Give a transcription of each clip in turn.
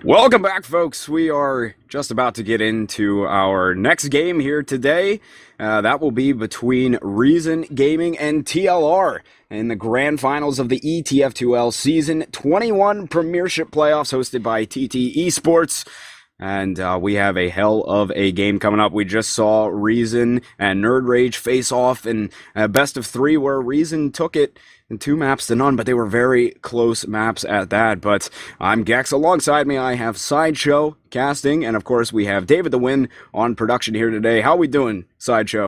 Welcome back, folks. We are just about to get into our next game here today. That will be between Reason Gaming and TLR in the grand finals of the ETF2L Season 21 Premiership playoffs hosted by TT Esports. And we have a hell of a game coming up. We just saw Reason and Nerd Rage face off in best of three, where Reason took it in 2 maps to none, but they were very close maps at that. But I'm gecks. Alongside me, I have Sideshow casting, and of course, we have DavidTheWin on production here today. How we doing, Sideshow?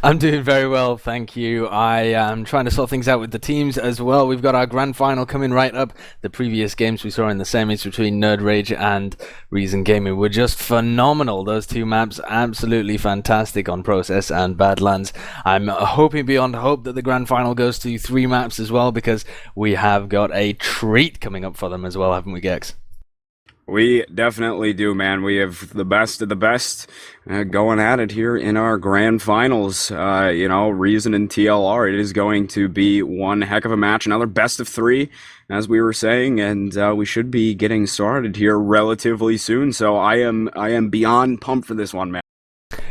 I'm doing very well, thank you. I am trying to sort things out with the teams as well. We've got our grand final coming right up. The previous games we saw in the semis between Nerd Rage and Reason Gaming were just phenomenal. Those 2 maps, absolutely fantastic on Process and Badlands. I'm hoping beyond hope that the grand final goes to 3 maps as well, because we have got a treat coming up for them as well, haven't we, Gex? We definitely do, man. We have the best of the best going at it here in our grand finals. Reason and TLR. It is going to be one heck of a match. Another best of 3, as we were saying, and we should be getting started here relatively soon. So I am beyond pumped for this one, man.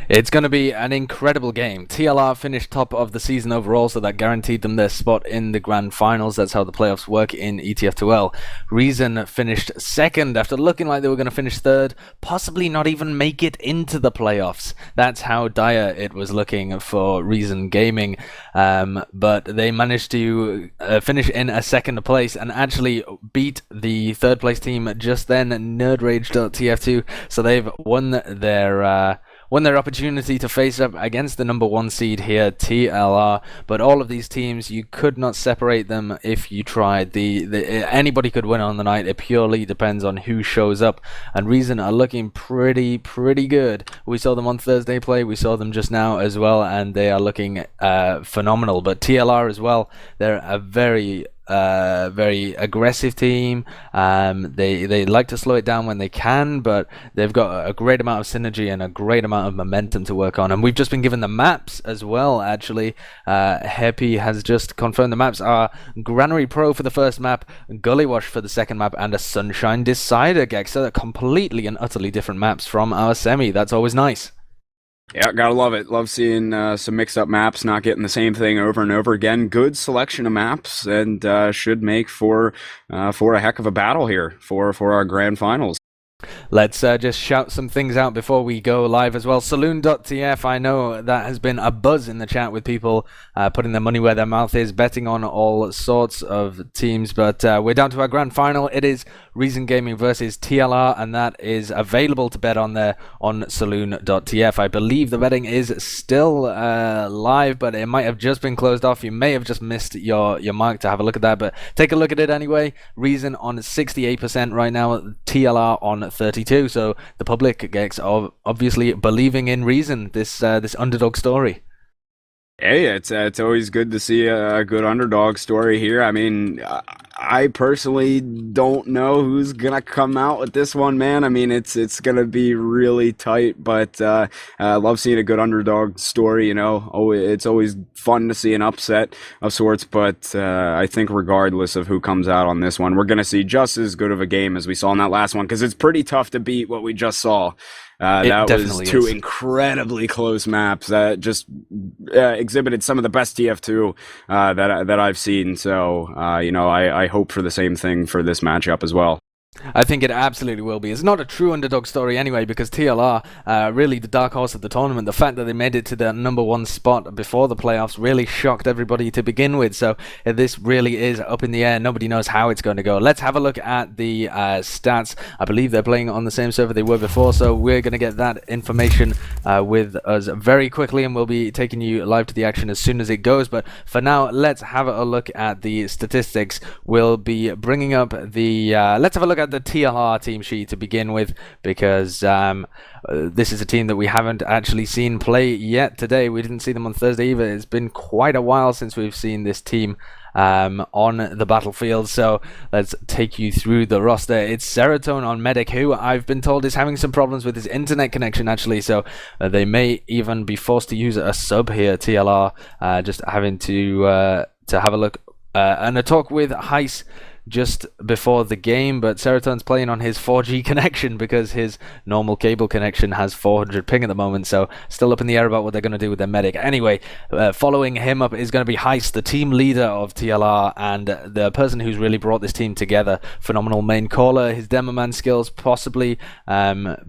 It's going to be an incredible game. TLR finished top of the season overall, so that guaranteed them their spot in the grand finals. That's how the playoffs work in ETF2L. Reason finished second after looking like they were going to finish third, possibly not even make it into the playoffs. That's how dire it was looking for Reason Gaming. But they managed to finish in a second place and actually beat the third place team just then, NerdRage.tf2. So they've won their opportunity to face up against the number 1 seed here, TLR. But all of these teams, you could not separate them if you tried. Anybody could win on the night. It purely depends on who shows up. And Reason are looking pretty good. We saw them on Thursday play. We saw them just now as well, and they are looking phenomenal. But TLR as well, they're a very aggressive team. They like to slow it down when they can, but they've got a great amount of synergy and a great amount of momentum to work on. And we've just been given the maps as well, actually. Happy has just confirmed the maps are Granary Pro for the first map, Gully Wash for the second map, and a Sunshine Decider, Gex. So they're completely and utterly different maps from our semi. That's always nice. Yeah, gotta love it. Love seeing some mixed-up maps, not getting the same thing over and over again. Good selection of maps, and should make for a heck of a battle here for our grand finals. Let's just shout some things out before we go live as well. Saloon.tf, I know that has been a buzz in the chat with people putting their money where their mouth is, betting on all sorts of teams, but we're down to our grand final. It is Reason Gaming versus TLR, and that is available to bet on there on Saloon.tf. I believe the betting is still live, but it might have just been closed off. You may have just missed your mark to have a look at that, but take a look at it anyway. Reason on 68% right now, TLR on 32, so the public gets obviously believing in Reason, this underdog story. Hey, it's always good to see a good underdog story here. I mean, I personally don't know who's gonna come out with this one, man. I mean, it's gonna be really tight, but I love seeing a good underdog story. It's always fun to see an upset of sorts. But I think regardless of who comes out on this one, we're gonna see just as good of a game as we saw in that last one, because it's pretty tough to beat what we just saw. That was 2 incredibly close maps that just exhibited some of the best TF2 that I've seen. So, I hope for the same thing for this matchup as well. I think it absolutely will be. It's not a true underdog story anyway, because TLR, really the dark horse of the tournament, the fact that they made it to the number 1 spot before the playoffs really shocked everybody to begin with. So this really is up in the air. Nobody knows how it's going to go. Let's have a look at the stats. I believe they're playing on the same server they were before, so we're going to get that information with us very quickly, and we'll be taking you live to the action as soon as it goes. But for now, let's have a look at the statistics. We'll be bringing up the let's have a look at the TLR team sheet to begin with, because this is a team that we haven't actually seen play yet today. We didn't see them on Thursday either. It's been quite a while since we've seen this team on the battlefield, so let's take you through the roster. It's Serotone on Medic, who I've been told is having some problems with his internet connection actually, so they may even be forced to use a sub here. TLR just having to have a look and a talk with HYS just before the game, but Serotone's playing on his 4G connection because his normal cable connection has 400 ping at the moment, so still up in the air about what they're going to do with their medic. Anyway, following him up is going to be HYS, the team leader of TLR and the person who's really brought this team together. Phenomenal main caller, his demo man skills possibly.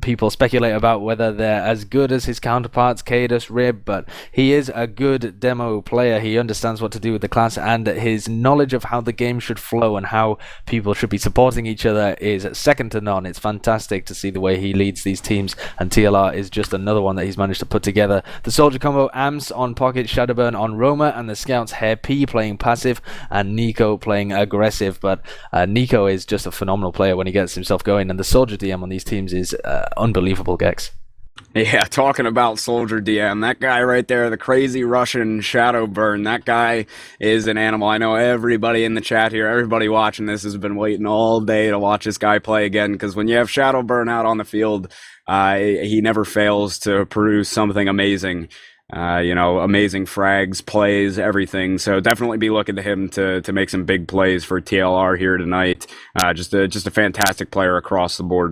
People speculate about whether they're as good as his counterparts, kaidus, Rib, but he is a good demo player. He understands what to do with the class, and his knowledge of how the game should flow and how people should be supporting each other is second to none. It's fantastic to see the way he leads these teams, and TLR is just another one that he's managed to put together. The soldier combo, Amps on Pocket, Shadowburn on Roma, and the scouts Hair P playing passive and Nico playing aggressive. But Nico is just a phenomenal player when he gets himself going, and the soldier DM on these teams is unbelievable, Gex. Yeah, talking about Soldier DM, that guy right there, the crazy Russian Shadowburn, that guy is an animal. I know everybody in the chat here, everybody watching this has been waiting all day to watch this guy play again, because when you have Shadowburn out on the field, he never fails to produce something amazing. Amazing frags, plays, everything. So definitely be looking to him to make some big plays for TLR here tonight. Just a fantastic player across the board.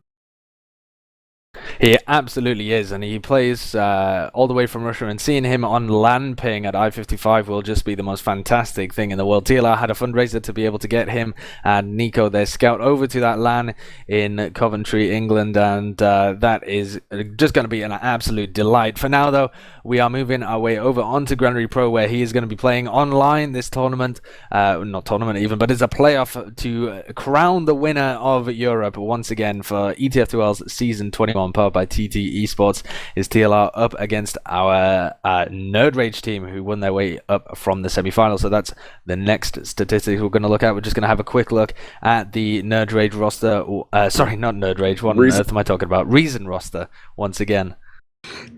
He absolutely is, and he plays all the way from Russia, and seeing him on LAN ping at I-55 will just be the most fantastic thing in the world. TLR had a fundraiser to be able to get him and Nico, their scout, over to that LAN in Coventry, England, and that is just going to be an absolute delight. For now, though, we are moving our way over onto Granary Pro, where he is going to be playing online this tournament, not tournament even, but it's a playoff to crown the winner of Europe once again for ETF2L's Season 21, powered by TT Esports. Is TLR up against our Nerd Rage team, who won their way up from the semi-final. So that's the next statistics we're going to look at. We're just going to have a quick look at the Nerd Rage roster. Sorry, not Nerd Rage. What on earth am I talking about? Reason roster once again.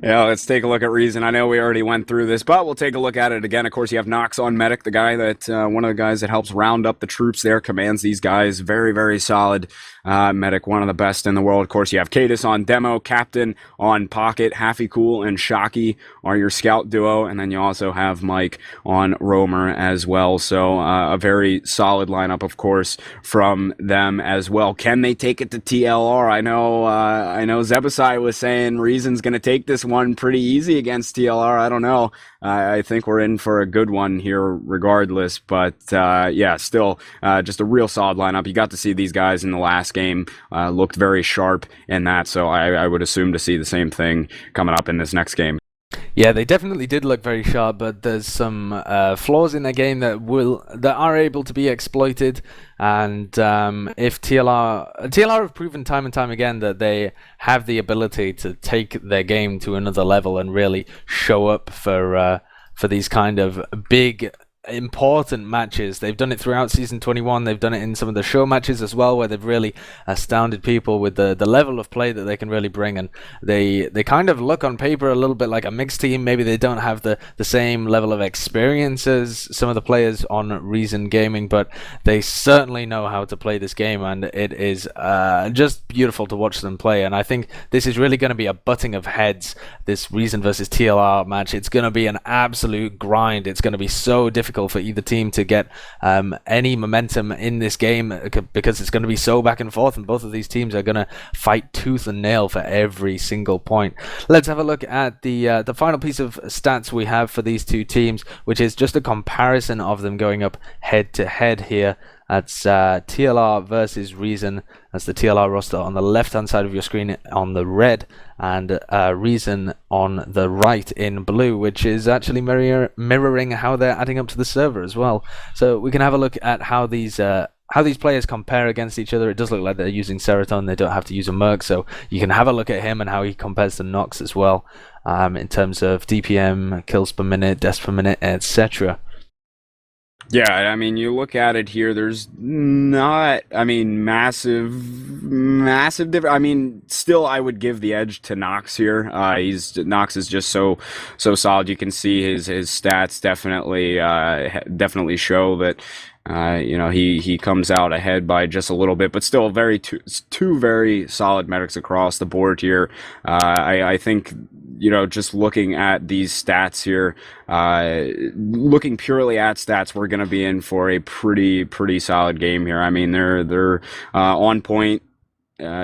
Yeah, let's take a look at Reason. I know we already went through this, but we'll take a look at it again. Of course, you have knoxxx on Medic, the guy that, one of the guys that helps round up the troops there, commands these guys. Very, very solid Medic, one of the best in the world. Of course, you have kaidus on Demo, Kaptain on Pocket, Hafficool and Shocky are your scout duo, and then you also have Mike on Roamer as well. So a very solid lineup, of course, from them as well. Can they take it to TLR? I know Zebasai was saying Reason's going to take this one pretty easy against TLR. I don't know. I think we're in for a good one here regardless, but yeah, still just a real solid lineup. You got to see these guys in the last game, looked very sharp in that, so I would assume to see the same thing coming up in this next game. Yeah, they definitely did look very sharp, but there's some flaws in their game that are able to be exploited. And if TLR have proven time and time again that they have the ability to take their game to another level and really show up for these kind of big, important matches. They've done it throughout Season 21. They've done it in some of the show matches as well, where they've really astounded people with the level of play that they can really bring. And they kind of look on paper a little bit like a mixed team. Maybe they don't have the same level of experience as some of the players on Reason Gaming, but they certainly know how to play this game, and it is just beautiful to watch them play. And I think this is really going to be a butting of heads, this Reason versus TLR match. It's going to be an absolute grind. It's going to be so difficult for either team to get any momentum in this game, because it's going to be so back and forth, and both of these teams are going to fight tooth and nail for every single point. Let's have a look at the final piece of stats we have for these two teams, which is just a comparison of them going up head to head here. That's TLR versus Reason. That's the TLR roster on the left-hand side of your screen on the red, and Reason on the right in blue, which is actually mirroring how they're adding up to the server as well. So we can have a look at how these players compare against each other. It does look like they're using Serotone. They don't have to use a Merc, so you can have a look at him and how he compares to knoxxx as well, in terms of DPM, kills per minute, deaths per minute, etc. Yeah, I mean, you look at it here, there's not, I mean, massive difference. I mean, still, I would give the edge to knoxxx here. knoxxx is just so solid. You can see his stats definitely show that, he comes out ahead by just a little bit, but still two very solid medics across the board here. I think just looking at these stats here, looking purely at stats, we're going to be in for a pretty solid game here. I mean, they're on point,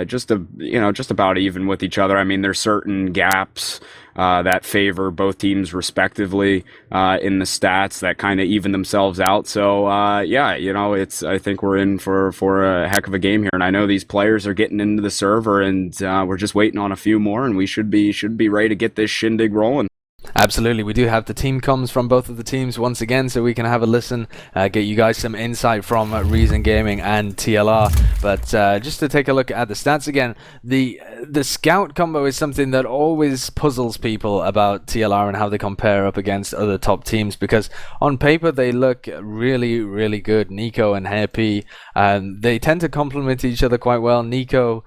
just about even with each other. I mean, there's certain gaps that favor both teams respectively in the stats that kind of even themselves out. So yeah, it's I think we're in for a heck of a game here, and I know these players are getting into the server, and we're just waiting on a few more, and we should be ready to get this shindig rolling. Absolutely, we do have the team comms from both of the teams once again, so we can have a listen, get you guys some insight from Reason Gaming and TLR. But just to take a look at the stats again, the scout combo is something that always puzzles people about TLR and how they compare up against other top teams, because on paper they look really good. Nico and Happy, they tend to complement each other quite well. Nico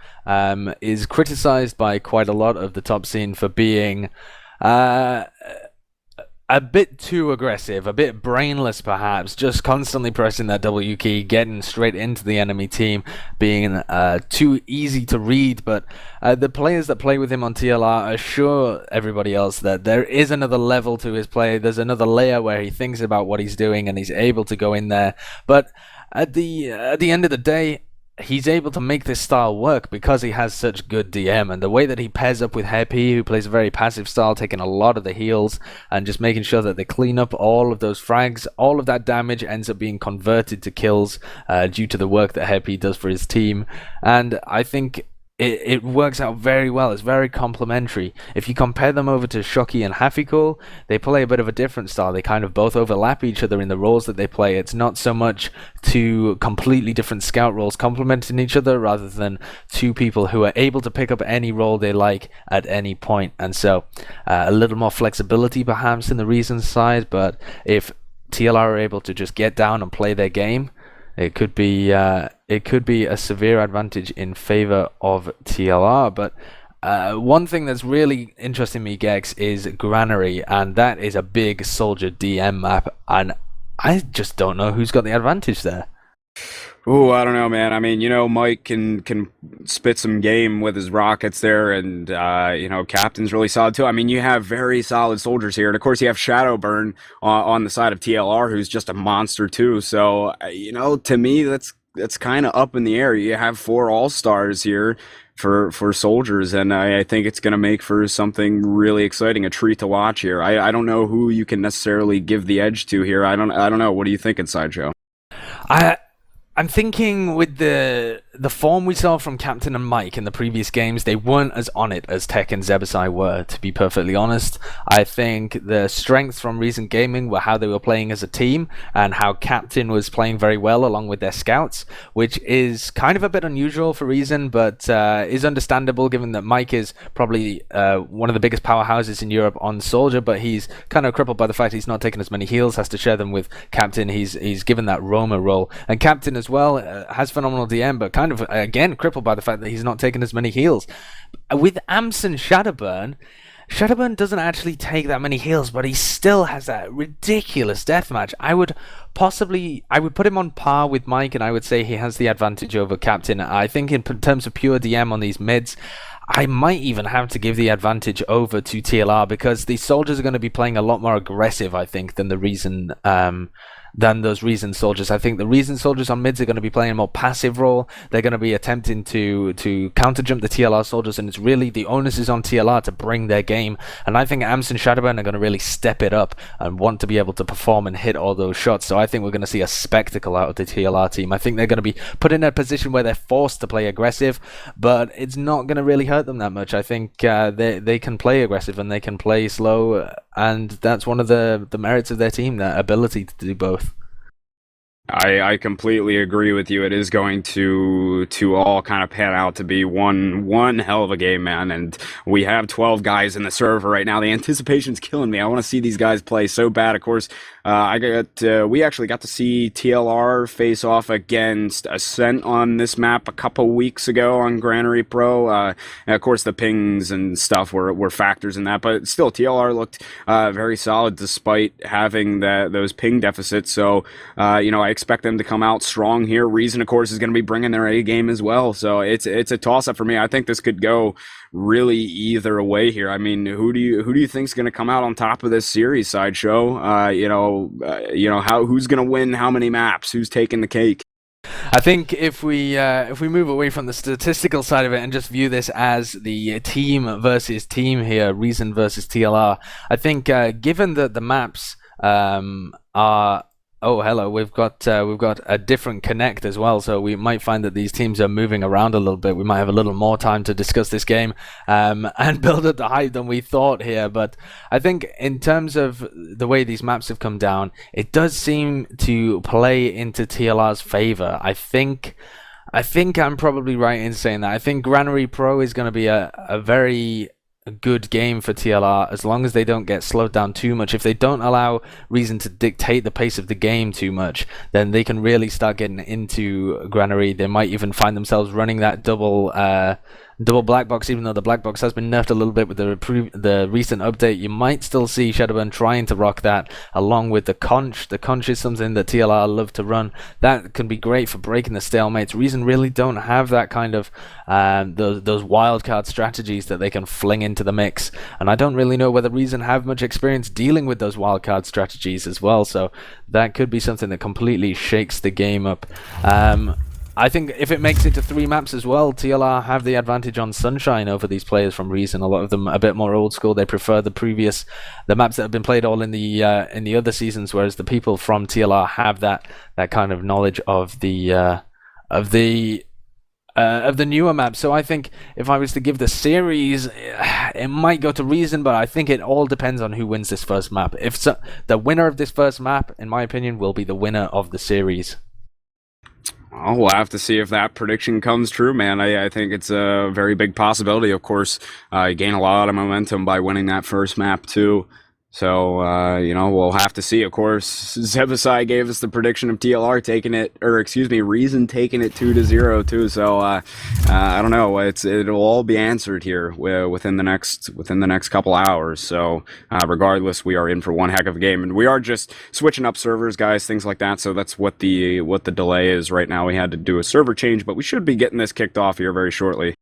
is criticized by quite a lot of the top scene for being a bit too aggressive, a bit brainless perhaps, just constantly pressing that W key, getting straight into the enemy team, being too easy to read. But the players that play with him on TLR assure everybody else that there is another level to his play. There's another layer where he thinks about what he's doing and he's able to go in there. But at the end of the day, he's able to make this style work because he has such good DM, and the way that he pairs up with Happy, who plays a very passive style, taking a lot of the heals and just making sure that they clean up all of those frags. All of that damage ends up being converted to kills due to the work that Happy does for his team, and I think it works out very well. It's very complementary. If you compare them over to Shocky and Hafficool, they play a bit of a different style. They kind of both overlap each other in the roles that they play. It's not so much two completely different scout roles complementing each other, rather than two people who are able to pick up any role they like at any point. And so a little more flexibility perhaps in the Reason side, but if TLR are able to just get down and play their game, it could be a severe advantage in favor of TLR. But one thing that's really interesting me, gecks, is Granary, and that is a big soldier DM map, and I just don't know who's got the advantage there. Oh, I don't know, man. I mean, Mike can spit some game with his rockets there, and Captain's really solid too. I mean, you have very solid soldiers here, and of course you have Shadowburn on the side of TLR, who's just a monster too. So, to me, that's kind of up in the air. You have 4 all-stars here for soldiers, and I think it's going to make for something really exciting, a treat to watch here. I don't know who you can necessarily give the edge to here. I don't know. What do you think in Sideshow? I'm thinking with the form we saw from Captain and Mike in the previous games, they weren't as on it as Tech and Zebasai were, to be perfectly honest. I think the strengths from Reason Gaming were how they were playing as a team, and how Captain was playing very well along with their scouts, which is kind of a bit unusual for Reason, but is understandable given that Mike is probably one of the biggest powerhouses in Europe on Soldier, but he's kind of crippled by the fact he's not taking as many heals, has to share them with Captain. He's given that Roma role, and Captain as well has phenomenal DM, but kind of again crippled by the fact that he's not taking as many heals. With Amps and Shadowburn doesn't actually take that many heals, but he still has that ridiculous deathmatch. I would put him on par with Mike, and I would say he has the advantage over Captain. I think in terms of pure DM on these mids, I might even have to give the advantage over to TLR, because the soldiers are going to be playing a lot more aggressive, I think, than the Reason than those Reason soldiers. I think the Reason soldiers on mids are going to be playing a more passive role. They're going to be attempting to counter jump the TLR soldiers, and it's really the onus is on TLR to bring their game. And I think Amps and Shadowburn are going to really step it up and want to be able to perform and hit all those shots. So I think we're going to see a spectacle out of the TLR team. I think they're going to be put in a position where they're forced to play aggressive, but it's not going to really hurt them that much. I think they can play aggressive and they can play slow, and that's one of the merits of their team, their ability to do both. I completely agree with you. It is going to all kind of pan out to be one hell of a game, man. And we have 12 guys in the server right now. The anticipation's killing me. I want to see these guys play so bad. Of course, we actually got to see TLR face off against Ascent on this map a couple weeks ago on Granary Pro. And of course, the pings and stuff were factors in that, but still, TLR looked very solid despite having those ping deficits. So, I expect them to come out strong here. Reason, of course, is going to be bringing their A game as well. So it's a toss up for me. I think this could go really either way here. I mean, who do you think is going to come out on top of this series, Sideshow? Who's going to win how many maps? Who's taking the cake? I think if we move away from the statistical side of it and just view this as the team versus team here, Reason versus TLR, I think given that the maps are hello, we've got a different connect as well, so we might find that these teams are moving around a little bit. We might have a little more time to discuss this game and build up the hype than we thought here. But I think in terms of the way these maps have come down, it does seem to play into TLR's favor. I think I'm probably right in saying that. I think Granary Pro is going to be a very good game for TLR as long as they don't get slowed down too much. If they don't allow Reason to dictate the pace of the game too much, then they can really start getting into Granary. They might even find themselves running that double black box, even though the black box has been nerfed a little bit with the recent update. You might still see Shadowburn trying to rock that along with the conch. The conch is something that TLR love to run. That can be great for breaking the stalemates. Reason really don't have that kind of those wildcard strategies that they can fling into the mix, and I don't really know whether Reason have much experience dealing with those wildcard strategies as well, so that could be something that completely shakes the game up. I think if it makes it to 3 maps as well, TLR have the advantage on Sunshine over these players from Reason. A lot of them a bit more old school. They prefer the maps that have been played all in the other seasons, whereas the people from TLR have that kind of knowledge of the newer maps. So I think if I was to give the series, it might go to Reason, but I think it all depends on who wins this first map. The winner of this first map, in my opinion, will be the winner of the series. Oh, we'll have to see if that prediction comes true, man. I think it's a very big possibility. Of course, you gain a lot of momentum by winning that first map, too. So, we'll have to see. Of course, Zebasai gave us the prediction of TLR taking it, or excuse me, Reason taking it 2-0 too. So, I don't know. It'll all be answered here within the next couple hours. So, regardless, we are in for one heck of a game, and we are just switching up servers, guys, things like that. So that's what the delay is right now. We had to do a server change, but we should be getting this kicked off here very shortly.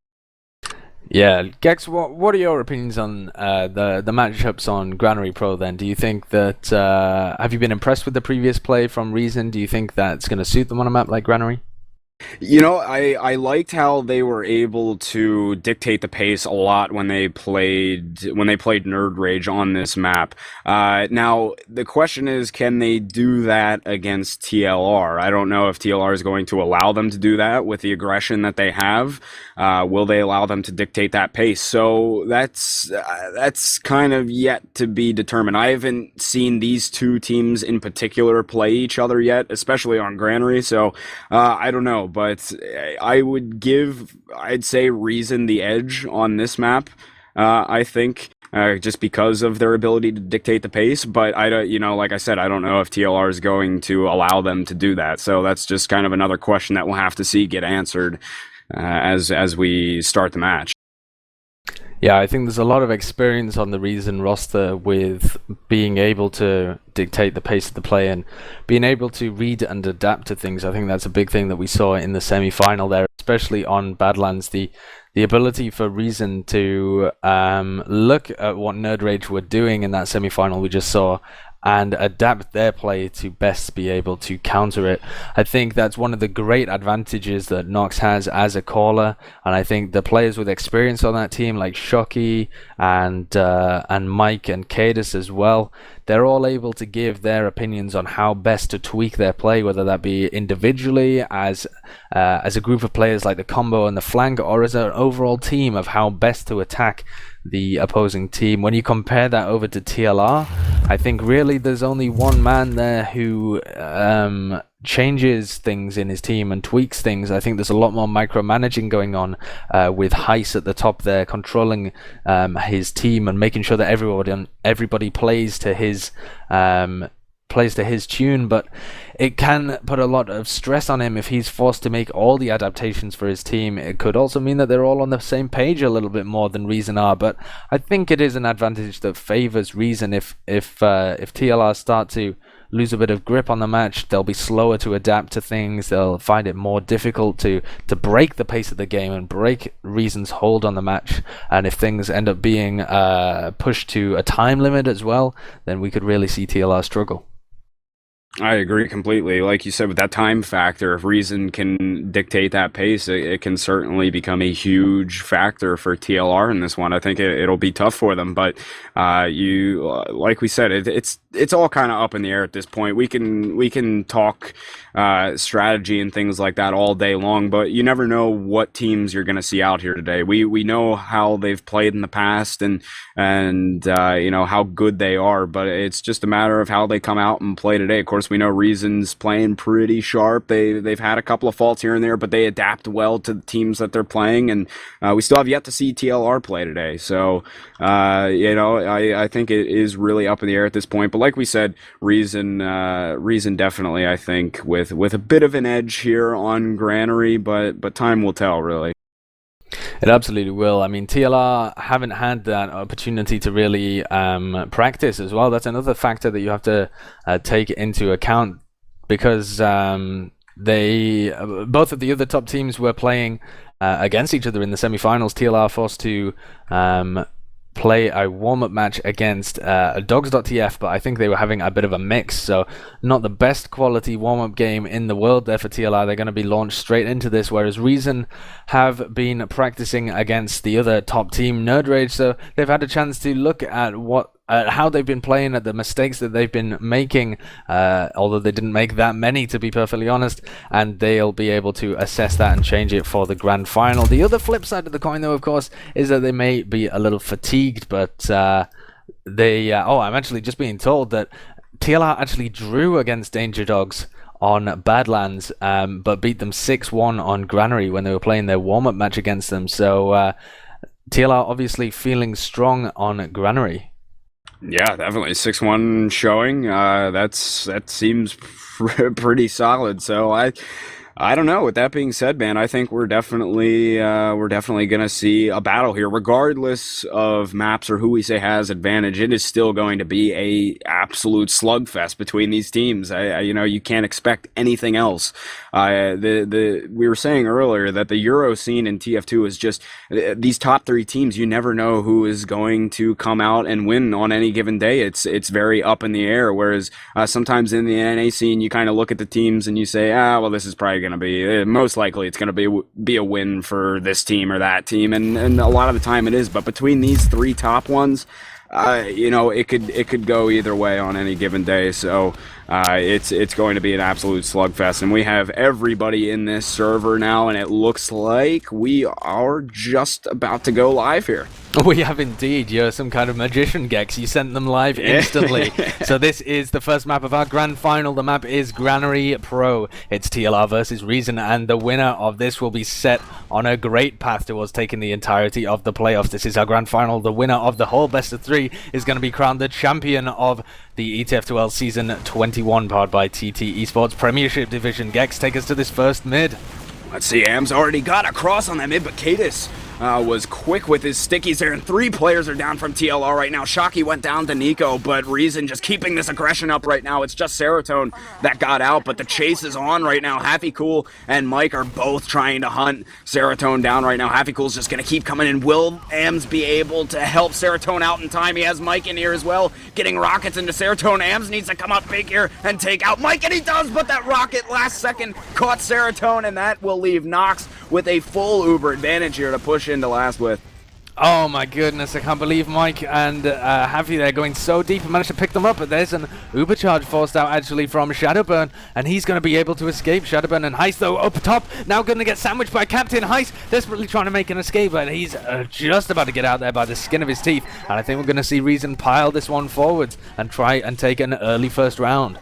Yeah, gecks, what are your opinions on the matchups on Granary Pro then? Do you think that, have you been impressed with the previous play from Reason? Do you think that's going to suit them on a map like Granary? I liked how they were able to dictate the pace a lot when they played Nerd Rage on this map. Now the question is, can they do that against TLR? I don't know if TLR is going to allow them to do that with the aggression that they have. Will they allow them to dictate that pace? So that's kind of yet to be determined. I haven't seen these two teams in particular play each other yet, especially on Granary. So I don't know. But I'd say Reason the edge on this map. I think just because of their ability to dictate the pace. But like I said, I don't know if TLR is going to allow them to do that. So that's just kind of another question that we'll have to see get answered as we start the match. Yeah, I think there's a lot of experience on the Reason roster with being able to dictate the pace of the play and being able to read and adapt to things. I think that's a big thing that we saw in the semi-final there, especially on Badlands. The ability for Reason to look at what Nerd Rage were doing in that semi-final we just saw and adapt their play to best be able to counter it. I think that's one of the great advantages that knoxxx has as a caller, and I think the players with experience on that team like Shocky and Mike and kaidus as well, they're all able to give their opinions on how best to tweak their play, whether that be individually as a group of players like the combo and the flank, or as an overall team of how best to attack the opposing team. When you compare that over to TLR, I think really there's only one man there who changes things in his team and tweaks things. I think there's a lot more micromanaging going on with HYS at the top there, controlling his team and making sure that everybody plays to his tune, but it can put a lot of stress on him if he's forced to make all the adaptations for his team. It could also mean that they're all on the same page a little bit more than Reason are, but I think it is an advantage that favors Reason if TLR start to lose a bit of grip on the match. They'll be slower to adapt to things. They'll find it more difficult to break the pace of the game and break Reason's hold on the match. And if things end up being pushed to a time limit as well, then we could really see TLR struggle. I agree completely. Like you said, with that time factor, if Reason can dictate that pace, it can certainly become a huge factor for TLR in this one. I think it'll be tough for them, but like we said, it's all kind of up in the air at this point. We can talk strategy and things like that all day long, but you never know what teams you're going to see out here today. We know how they've played in the past and how good they are, but it's just a matter of how they come out and play today. Of course, we know Reason's playing pretty sharp. They've had a couple of faults here and there, but they adapt well to the teams that they're playing, and we still have yet to see TLR play today. So I think it is really up in the air at this point. But like we said, Reason definitely, I think, with a bit of an edge here on Granary, but time will tell, really. It absolutely will. I mean, TLR haven't had that opportunity to really practice as well. That's another factor that you have to take into account, because they both of the other top teams were playing against each other in the semi-finals. TLR forced to play a warm-up match against dogs.tf, but I think they were having a bit of a mix, so not the best quality warm-up game in the world there for TLR. They're going to be launched straight into this, whereas Reason have been practicing against the other top team, Nerd Rage, so they've had a chance to look at how they've been playing, at the mistakes that they've been making, although they didn't make that many, to be perfectly honest, and they'll be able to assess that and change it for the grand final. The other flip side of the coin, though, of course, is that they may be a little fatigued, but I'm actually just being told that TLR actually drew against Danger Dogs on Badlands, but beat them 6-1 on Granary when they were playing their warm-up match against them, so TLR obviously feeling strong on Granary. Yeah, definitely 6-1 showing. That seems pretty solid. So I don't know. With that being said, man, I think we're definitely going to see a battle here, regardless of maps or who we say has advantage. It is still going to be a absolute slugfest between these teams. You can't expect anything else. We were saying earlier that the Euro scene in TF2 is just these top three teams. You never know who is going to come out and win on any given day. It's very up in the air. Whereas sometimes in the NA scene, you kind of look at the teams and you say, well, this is probably going to be most likely it's going to be a win for this team or that team, and a lot of the time it is. But between these three top ones, it could go either way on any given day. So it's going to be an absolute slugfest, and we have everybody in this server now, and it looks like we are just about to go live here. We have indeed. You're some kind of magician, Gex. You sent them live instantly. So this is the first map of our grand final. The map is Granary Pro. It's TLR versus Reason, and the winner of this will be set on a great path towards taking the entirety of the playoffs. This is our grand final. The winner of the whole best of three is going to be crowned the champion of the ETF2L Season 21, powered by TT Esports Premiership Division. Gex, take us to this first mid. Let's see, Am's already got a cross on that mid, but kaidus was quick with his stickies there, and three players are down from TLR right now. Shocky went down to Nico, but Reason just keeping this aggression up right now. It's just Serotone that got out, but the chase is on right now. Hafficool and Mike are both trying to hunt Serotone down right now. Hafficool's just going to keep coming in. Will Ams be able to help Serotone out in time? He has Mike in here as well, getting rockets into Serotone. Ams needs to come up big here and take out Mike, and he does, but that rocket last second caught Serotone, and that will leave knoxxx with a full Uber advantage here to push into last with. Oh my goodness, I can't believe Mike and Haffy there going so deep and managed to pick them up, but there's an Uber charge forced out actually from Shadowburn, and he's going to be able to escape. Shadowburn and HYS though up top, now going to get sandwiched by Kaptain. HYS desperately trying to make an escape, but he's just about to get out there by the skin of his teeth, and I think we're going to see Reason pile this one forwards and try and take an early first round.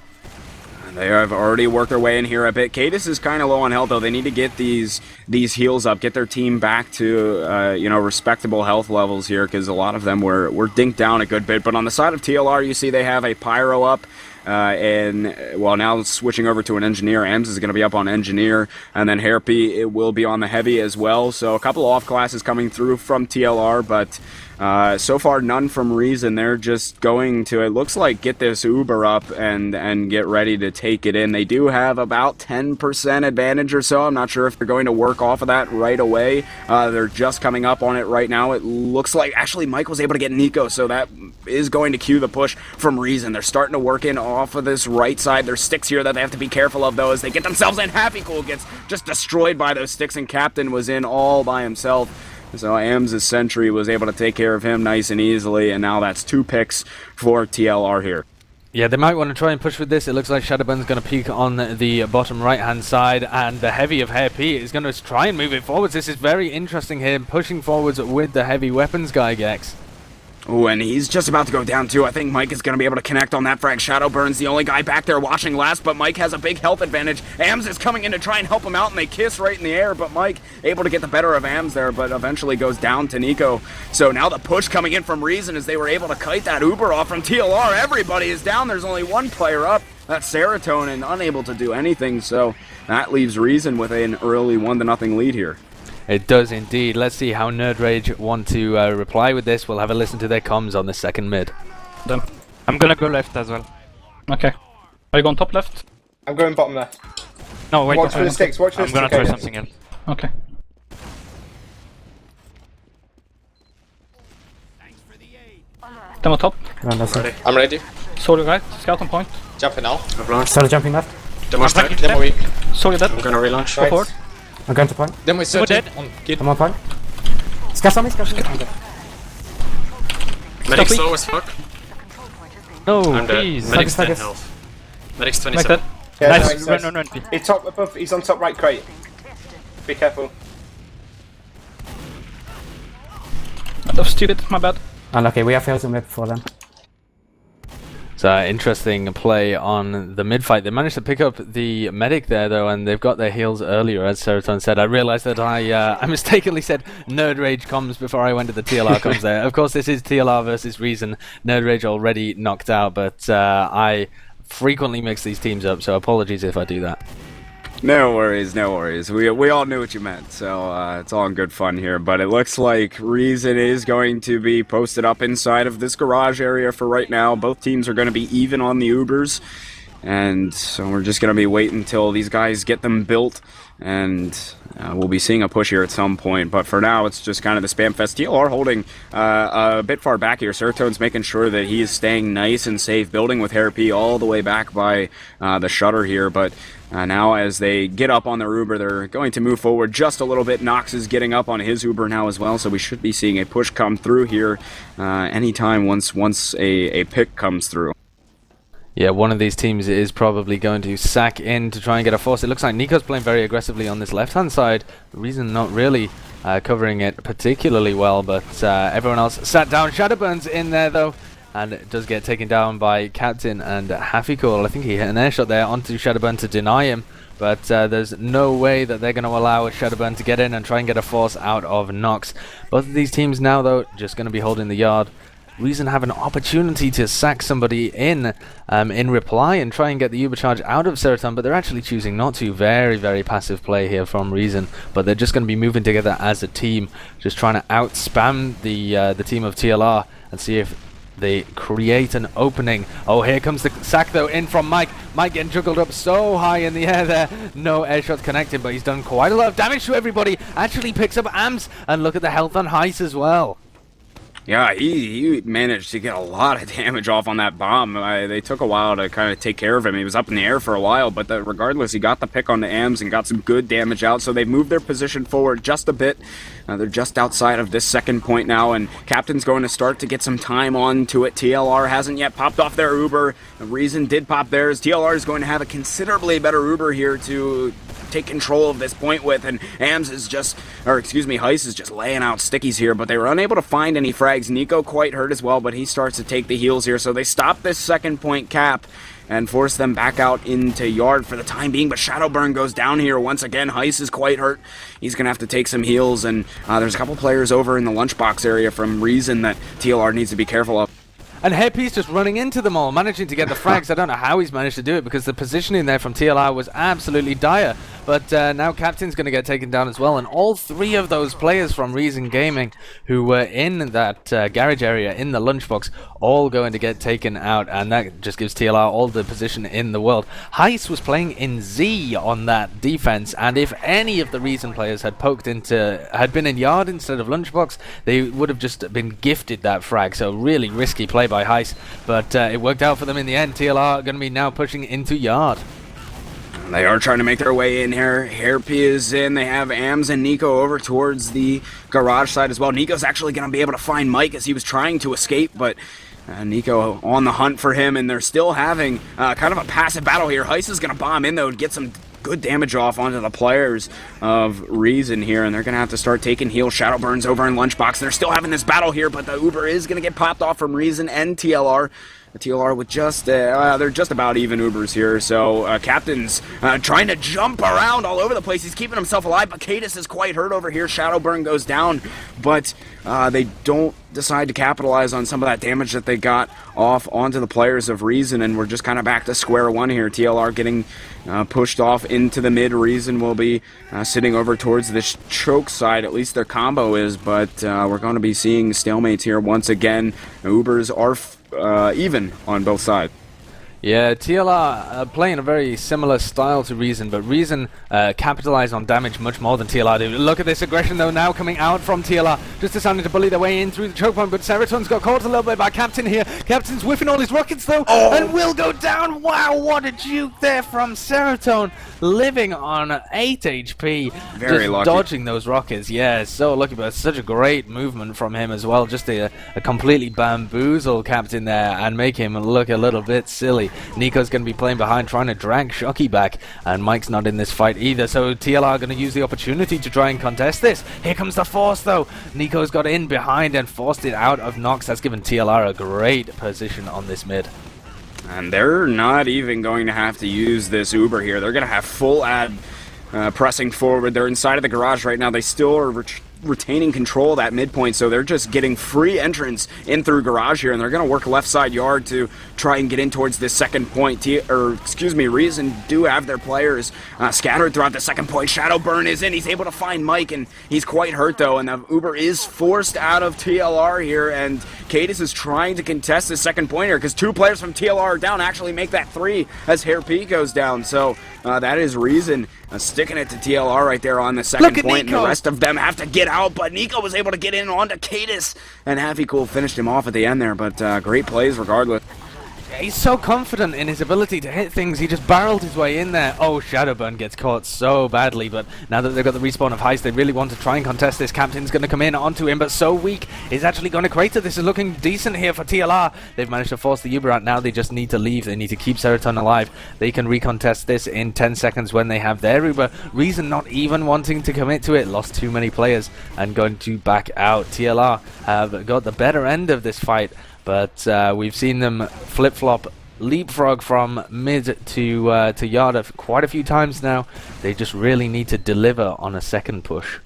They have already worked their way in here a bit. kaidus is kind of low on health, though. They need to get these heals up, get their team back to respectable health levels here, because a lot of them were dinked down a good bit. But on the side of TLR, you see they have a pyro up. and well, now switching over to an engineer. Ams is going to be up on engineer, and then Hairpy it will be on the heavy as well. So a couple off classes coming through from TLR, but so far none from Reason. They're just going to, it looks like, get this Uber up and get ready to take it in. They do have about 10% advantage or so. I'm not sure if they're going to work off of that right away. They're just coming up on it right now. It looks like actually Mike was able to get Nico, so that is going to cue the push from Reason. They're starting to work in off of this right side. There's sticks here that they have to be careful of, though, as they get themselves in. Hafficool gets just destroyed by those sticks, and Kaptain was in all by himself. So Ams' sentry was able to take care of him nice and easily, and now that's 2 picks for TLR here. Yeah, they might want to try and push with this. It looks like Shadowburn's going to peek on the bottom right-hand side, and the heavy of Hairpy is going to try and move it forwards. This is very interesting here, pushing forwards with the heavy weapons guy, Gex. Oh, and he's just about to go down too. I think Mike is going to be able to connect on that frag. Shadowburn's the only guy back there watching last, but Mike has a big health advantage. Ams is coming in to try and help him out, and they kiss right in the air, but Mike able to get the better of Ams there, but eventually goes down to Nico. So now the push coming in from Reason as they were able to kite that Uber off from TLR. Everybody is down. There's only one player up. That's Serotone, and unable to do anything, so that leaves Reason with an early 1-0 lead here. It does indeed. Let's see how Nerd Rage want to reply with this. We'll have a listen to their comms on the second mid. Done. I'm gonna go left as well. Okay. Are you going top left? I'm going bottom left. No, wait. Watch for the sticks, watch for the I'm gonna sticks. try something else. Okay. Demo top. I'm ready. Soldier right. Scout on point. Jumping now. Started jumping left. Demo strike. Demo weak. Soldier dead. I'm gonna relaunch. Go forward. I'm going to point. Demo is We're 30. dead. On kid. I'm on point. Scash on me, scash on me. Okay. Medic Stop slow as fuck. No, I'm dead. please. Medic's 10 Focus. health. Medic's Like 27. that. Yeah, Nice. Run. He's top above. He's on top right crate. Be careful. That was stupid. My bad. Unlucky, we have failed to mid before them. So interesting play on the mid fight. They managed to pick up the medic there though, and they've got their heals earlier, as Serotone said. I realized that I mistakenly said Nerd Rage comms before I went to the TLR comms there. Of course, this is TLR versus Reason. Nerd Rage already knocked out, but I frequently mix these teams up, so apologies if I do that. No worries, no worries. We all knew what you meant, so it's all in good fun here. But it looks like Reason is going to be posted up inside of this garage area for right now. Both teams are going to be even on the Ubers, and so we're just going to be waiting until these guys get them built, and we'll be seeing a push here at some point. But for now, it's just kind of the spam fest. TLR holding a bit far back here. Serotone's making sure that he is staying nice and safe, building with Hairpy all the way back by the shutter here, but now as they get up on their Uber, they're going to move forward just a little bit. Knoxxx is getting up on his Uber now as well, so we should be seeing a push come through here anytime once a pick comes through. Yeah, one of these teams is probably going to sack in to try and get a force. It looks like Nico's playing very aggressively on this left-hand side. Reason not really covering it particularly well, but everyone else sat down. Shadowburn's in there though, and it does get taken down by Kaptain and Hafficool. I think he hit an air shot there onto Shadowburn to deny him, but there's no way that they're going to allow Shadowburn to get in and try and get a force out of knoxxx. Both of these teams now, though, just going to be holding the yard. Reason have an opportunity to sack somebody in reply and try and get the Ubercharge out of Serotone, but they're actually choosing not to. Very, very passive play here from Reason, but they're just going to be moving together as a team, just trying to out-spam the team of TLR and see if they create an opening. Oh, here comes the sack though in from Mike. Mike getting juggled up so high in the air there. No air shot connected, but he's done quite a lot of damage to everybody. Actually picks up Amps, and look at the health on HYS as well. Yeah, he managed to get a lot of damage off on that bomb. They took a while to kind of take care of him. He was up in the air for a while, but regardless, he got the pick on the AMs and got some good damage out, so they've moved their position forward just a bit. They're just outside of this second point now, and Kaptain's going to start to get some time on to it. TLR hasn't yet popped off their Uber. Reason did pop theirs. TLR is going to have a considerably better Uber here to take control of this point with, and HYS is just laying out stickies here, but they were unable to find any frags. Nico quite hurt as well, but he starts to take the heals here, so they stop this second point cap and force them back out into yard for the time being, but Shadowburn goes down here once again. HYS is quite hurt. He's gonna have to take some heals, and there's a couple players over in the lunchbox area from Reason that TLR needs to be careful of. And Happy's just running into them all, managing to get the frags. I don't know how he's managed to do it because the positioning there from TLR was absolutely dire. But now Captain's going to get taken down as well. And all three of those players from Reason Gaming who were in that garage area in the lunchbox all going to get taken out. And that just gives TLR all the position in the world. HYS was playing in Z on that defense. And if any of the Reason players had been in yard instead of lunchbox, they would have just been gifted that frag. So really risky play by HYS, but it worked out for them in the end. TLR going to be now pushing into yard. They are trying to make their way in here. Hairpy is in. They have Ams and Nico over towards the garage side as well. Nico's actually going to be able to find Mike as he was trying to escape, but Nico on the hunt for him, and they're still having kind of a passive battle here. HYS is going to bomb in, though, to get some good damage off onto the players of Reason here, and they're going to have to start taking heal. Shadowburn's over in Lunchbox. They're still having this battle here, but the Uber is going to get popped off from Reason and TLR. TLR with just, they're just about even Ubers here, so Captain's trying to jump around all over the place. He's keeping himself alive, but kaidus is quite hurt over here. Shadowburn goes down, but they don't decide to capitalize on some of that damage that they got off onto the players of Reason, and we're just kind of back to square one here. TLR getting pushed off into the mid. Reason will be sitting over towards this choke side, at least their combo is, but we're going to be seeing stalemates here once again. Ubers are even on both sides. Yeah, TLR playing a very similar style to Reason, but Reason capitalize on damage much more than TLR do. Look at this aggression, though, now coming out from TLR, just deciding to bully their way in through the choke point, but Serotone's got caught a little bit by Captain here. Captain's whiffing all his rockets, though, and will go down. Wow, what a juke there from Serotone, living on 8 HP. Very just lucky. Dodging those rockets, yeah, so lucky, but such a great movement from him as well, just a completely bamboozle Captain there and make him look a little bit silly. Nico's going to be playing behind, trying to drag Shocky back, and Mike's not in this fight either, so TLR going to use the opportunity to try and contest this. Here comes the Force, though. Nico's got in behind and forced it out of knoxxx. That's given TLR a great position on this mid. And they're not even going to have to use this Uber here. They're going to have full ad pressing forward. They're inside of the garage right now. They still are retaining control of that midpoint, so they're just getting free entrance in through garage here, and they're going to work left side yard to try and get in towards this second point. Reason do have their players scattered throughout the second point. Shadowburn is in. He's able to find Mike, and he's quite hurt, though, and the Uber is forced out of TLR here, and kaidus is trying to contest this second point here because two players from TLR are down, actually make that three as Hairpy goes down, so that is Reason sticking it to TLR right there on the second point, and the rest of them have to get out, but Nico was able to get in onto kaidus, and Hafficool finished him off at the end there, but great plays regardless. He's so confident in his ability to hit things, he just barreled his way in there. Oh, Shadowburn gets caught so badly, but now that they've got the respawn of HYS, they really want to try and contest this. Captain's going to come in onto him, but so weak, he's actually going to crater. This is looking decent here for TLR. They've managed to force the Uber out. Now they just need to leave. They need to keep Serotone alive. They can recontest this in 10 seconds when they have their Uber. Reason not even wanting to commit to it. Lost too many players and going to back out. TLR have got the better end of this fight, but we've seen them flip-flop, leapfrog from mid to yard quite a few times now. They just really need to deliver on a second push.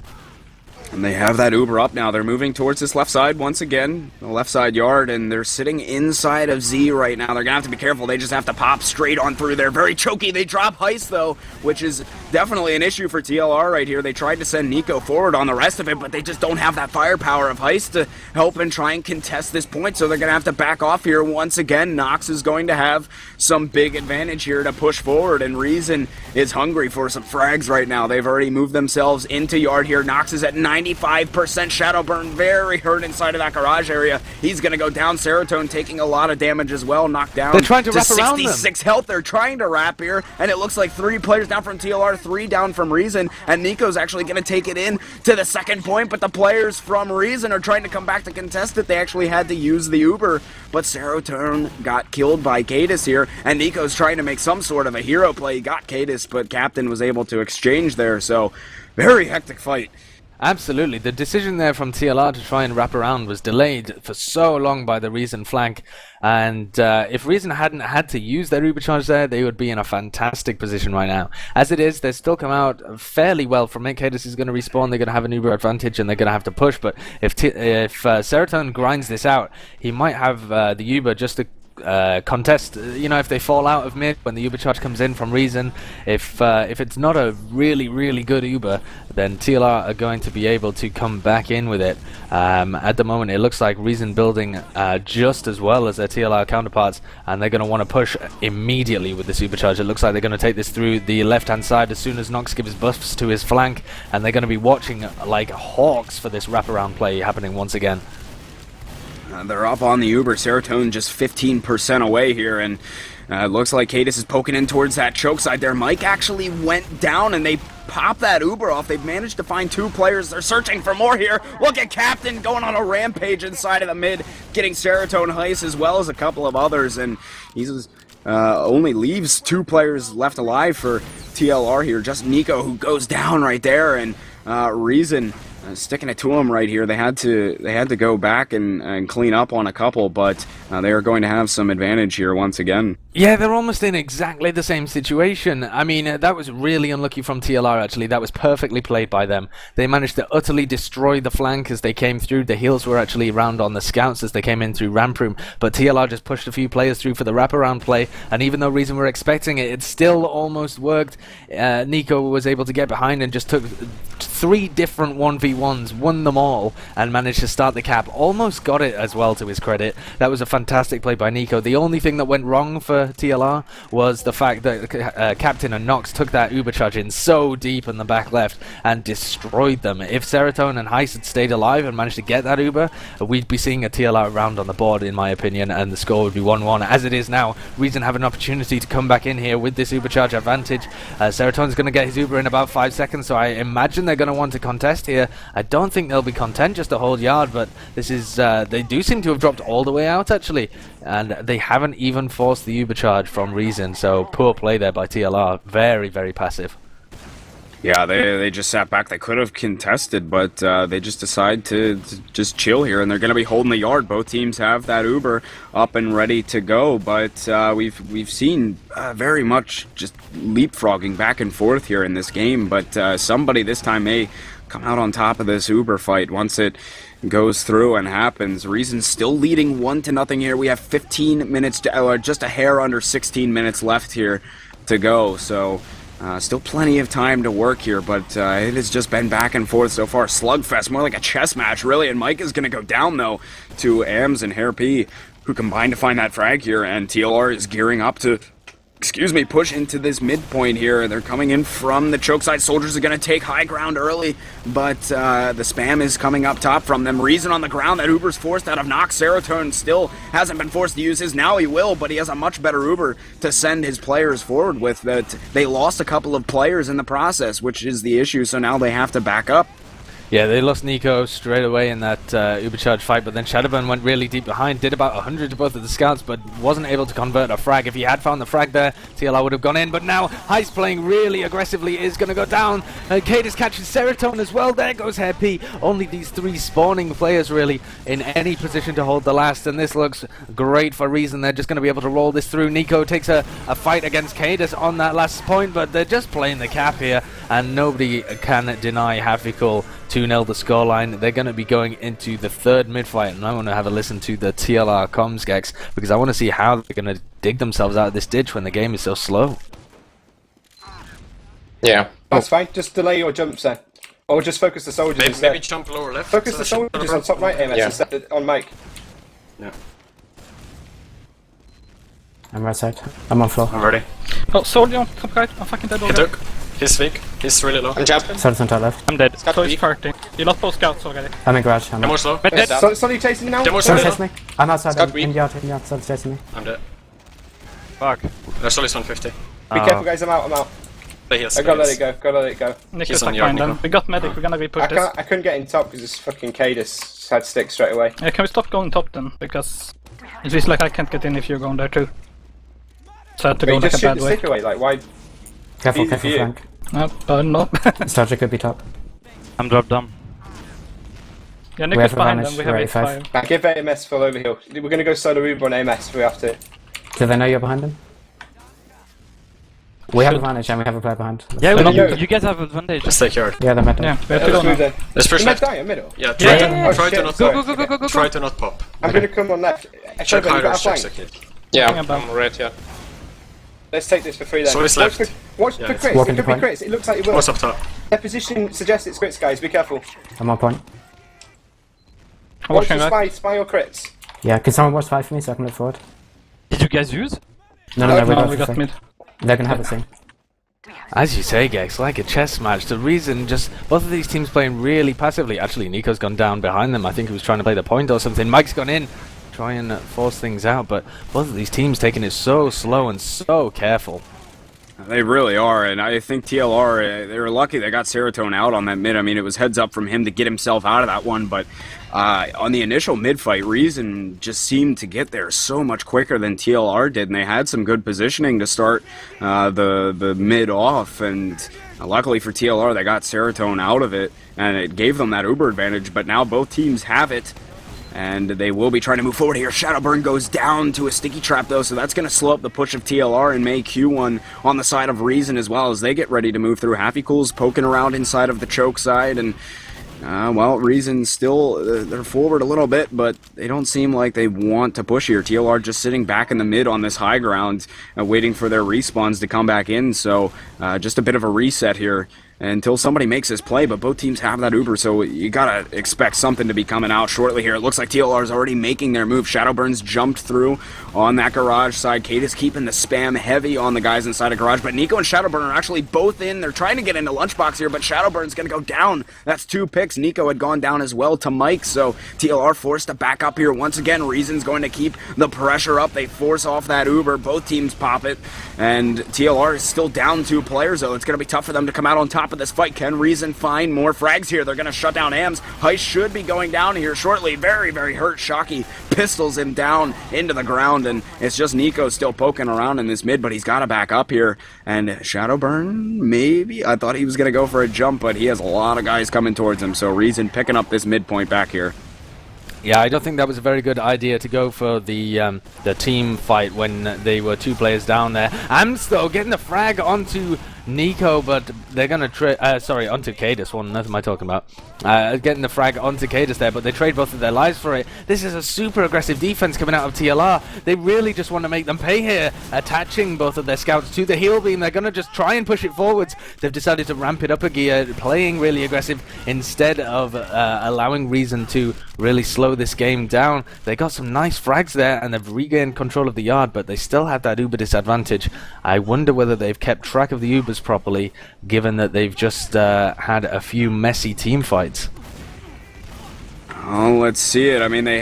And they have that Uber up now. They're moving towards this left side once again, the left side yard, and they're sitting inside of Z right now. They're going to have to be careful. They just have to pop straight on through there. Very choky. They drop HYS, though, which is definitely an issue for TLR right here. They tried to send Nico forward on the rest of it, but they just don't have that firepower of HYS to help and try and contest this point, so they're going to have to back off here once again. knoxxx is going to have some big advantage here to push forward, and Reason is hungry for some frags right now. They've already moved themselves into yard here. knoxxx is at 95%. Shadowburn very hurt inside of that garage area. He's going to go down. Serotone taking a lot of damage as well. Knocked down. They're trying to wrap around them. 66 health. They're trying to wrap here, and it looks like 3 players down from TLR, 3 down from Reason, and Nico's actually going to take it in to the second point, but the players from Reason are trying to come back to contest it. They actually had to use the Uber, but Serotone got killed by kaidus here, and Nico's trying to make some sort of a hero play. He got kaidus, but Captain was able to exchange there, so very hectic fight. Absolutely. The decision there from TLR to try and wrap around was delayed for so long by the Reason flank. And if Reason hadn't had to use their Uber charge there, they would be in a fantastic position right now. As it is, they've still come out fairly well from it. kaidus is going to respawn, they're going to have an Uber advantage, and they're going to have to push. But if Serotone grinds this out, he might have the Uber just to contest, if they fall out of mid when the Uber charge comes in from Reason. If it's not a really good Uber, then TLR are going to be able to come back in with it. At the moment it looks like Reason building just as well as their TLR counterparts, and they're going to want to push immediately with this Uber charge. It looks like they're going to take this through the left hand side as soon as knoxxx gives buffs to his flank, and they're going to be watching like hawks for this wraparound play happening once again. They're up on the Uber. Serotone just 15% away here, and it looks like kaidus is poking in towards that choke side there. Mike actually went down, and they pop that Uber off. They've managed to find 2 players. They're searching for more here. Look at Kaptain going on a rampage inside of the mid, getting Serotone HYS as well as a couple of others, and he's only leaves 2 players left alive for TLR here. Just Nico, who goes down right there, and Reason sticking it to him right here. They had to go back and clean up on a couple, but they are going to have some advantage here once again. Yeah, they're almost in exactly the same situation. I mean, that was really unlucky from TLR, actually. That was perfectly played by them. They managed to utterly destroy the flank as they came through. The heals were actually around on the scouts as they came in through ramp room, but TLR just pushed a few players through for the wraparound play, and even though Reason were expecting it, it still almost worked. Nico was able to get behind and just took 3 different 1v1s, won them all, and managed to start the cap. Almost got it as well, to his credit. That was a fantastic play by Nico. The only thing that went wrong for TLR was the fact that Kaptain and knoxxx took that Uber charge in so deep in the back left and destroyed them. If Serotone and HYS had stayed alive and managed to get that Uber, we'd be seeing a TLR round on the board, in my opinion, and the score would be 1-1. As it is now, Reason have an opportunity to come back in here with this Uber charge advantage. Serotone's going to get his Uber in about 5 seconds, so I imagine they're going to want to contest here. I don't think they'll be content just to hold yard, but this is they do seem to have dropped all the way out, actually, and they haven't even forced the Uber charge from Reason, so poor play there by TLR. Very passive. Yeah, they just sat back. They could have contested, but they just decide to just chill here, and they're going to be holding the yard. Both teams have that Uber up and ready to go, but we've seen very much just leapfrogging back and forth here in this game, but somebody this time may come out on top of this Uber fight once it goes through and happens. Reason's still leading 1-0 here. We have 15 minutes to, just a hair under 16 minutes left here to go, so still plenty of time to work here, but it has just been back and forth so far. Slugfest, more like a chess match, really, and Mike is going to go down, though, to Ams and Hair P, who combine to find that frag here, and TLR is gearing up to, push into this midpoint here. They're coming in from the choke side. Soldiers are going to take high ground early, but the spam is coming up top from them. Reason on the ground. That Uber's forced out of knoxxx. Serotone still hasn't been forced to use his. Now he will, but he has a much better Uber to send his players forward with. That they lost a couple of players in the process, which is the issue, so now they have to back up. Yeah, they lost Nico straight away in that Uber charge fight, but then Shadowburn went really deep behind, did about 100 to both of the scouts, but wasn't able to convert a frag. If he had found the frag there, TLR would have gone in, but now HYS playing really aggressively is going to go down. kaidus catches Serotone as well. There goes Hair P. Only these 3 spawning players really in any position to hold the last, and this looks great for Reason. They're just going to be able to roll this through. Nico takes a fight against kaidus on that last point, but they're just playing the cap here, and nobody can deny Hafficool 2-0 the scoreline. They're going to be going into the 3rd mid-fight, and I want to have a listen to the TLR comms, gecks, because I want to see how they're going to dig themselves out of this ditch when the game is so slow. Yeah. That's fine, just delay your jumps then. Or just focus the soldiers instead. Maybe jump lower left. Focus the soldiers on top right, AMS, instead on Mike. Yeah. I'm right side. I'm on floor. I'm ready. Oh, soldier on top right. I'm fucking dead He already. took. He's weak. He's really low. I'm jumping. Serotone top left. I'm dead. Scout So he's weak. 30. You lost both scouts already. I'm in garage. Demo's slow. But dead. Solly chasing now? Demo's Someone slow. chase me. I'm outside. Scout In weak. yard. Someone's chasing me. I'm dead. Fuck. There's only 150. Be careful guys, I'm out. But he has I gotta let it go, gotta let it go. Nick He's is on stuck yard, behind them. Nico. We got medic, we're gonna repush this. I couldn't get in top because this fucking kaidus had stick straight away. Yeah, can we stop going top then? Because it feels like I can't get in if you're going there too. So I have to But go you like just a shoot bad the way. stick away, like why? Careful, Easy for careful you. flank. No. Starkie could be top. I'm dropped down. Yeah, We Nick is have behind advantage, them. We have we're at 8-5. Now give AMS full overheal. We're going to go solo Uber on AMS if we have to. Do they know you're behind them? We have Should. advantage and we have a player behind. Yeah, Let's you, go. you guys have advantage. Let's take yard. Yeah, they're mid. Yeah, we have to go Let's move now. then. Let's push You might left. die in middle. Yeah, Yeah, try yeah. to not Go, pop. Try to not pop. I'm going to come on left. Check Shadowburn, you got kaidus, our check flank. Saki. Yeah, I'm red, yeah. Let's take this for free then. So it's left. Watch Yeah, for it's crits. walking It could be to point. crits. It looks like it will. What's up top? Their position suggests it's crits, guys. Be careful. I'm on point. I'm Watch watching the that. spy your crits. Yeah, can someone watch 5 for me so I can look forward? Did you guys use? No, No, we we got got the mid. thing. They're gonna have the thing. As you say, Gex, like a chess match. The reason just both of these teams playing really passively. Actually, Nico's gone down behind them. I think he was trying to play the point or something. Mike's gone in, try and force things out. But both of these teams taking it so slow and so careful. They really are, and I think TLR, they were lucky they got Serotone out on that mid. I mean, it was heads up from him to get himself out of that one, but on the initial mid-fight, Reason just seemed to get there so much quicker than TLR did, and they had some good positioning to start the mid off, and luckily for TLR, they got Serotone out of it, and it gave them that Uber advantage, but now both teams have it. And they will be trying to move forward here. Shadowburn goes down to a sticky trap, though, so that's going to slow up the push of TLR and may Q1 on the side of Reason as well as they get ready to move through. Hafficool's poking around inside of the choke side, and, well, Reason still, they're forward a little bit, but they don't seem like they want to push here. TLR just sitting back in the mid on this high ground, waiting for their respawns to come back in, so just a bit of a reset here until somebody makes this play, but both teams have that Uber, so you gotta expect something to be coming out shortly here. It looks like TLR is already making their move. Shadowburn's jumped through on that garage side. kaidus keeping the spam heavy on the guys inside a garage, but Nico and Shadowburn are actually both in. They're trying to get into Lunchbox here, but Shadowburn's gonna go down. That's 2 picks. Nico had gone down as well to Mike, so TLR forced to back up here once again. Reason's going to keep the pressure up. They force off that Uber. Both teams pop it, and TLR is still down 2 players, though. It's gonna be tough for them to come out on top of this fight. Can Reason find more frags here? They're going to shut down AMS. HYS should be going down here shortly. Very, very hurt. Shocky pistols him down into the ground, and it's just Nico still poking around in this mid, but he's got to back up here. And Shadowburn, maybe? I thought he was going to go for a jump, but he has a lot of guys coming towards him, so Reason picking up this midpoint back here. Yeah, I don't think that was a very good idea to go for the team fight when they were 2 players down there. Amsto getting the frag onto Nico, but they're gonna sorry, onto kaidus. What on earth am I talking about? Getting the frag onto kaidus there, but they trade both of their lives for it. This is a super aggressive defense coming out of TLR. They really just want to make them pay here, attaching both of their scouts to the heal beam. They're gonna just try and push it forwards. They've decided to ramp it up a gear, playing really aggressive instead of allowing Reason to really slow this game down. They got some nice frags there, and they've regained control of the yard, but they still have that Uber disadvantage. I wonder whether they've kept track of the Ubers properly, given that they've just had a few messy team fights. Oh, let's see it. I mean, they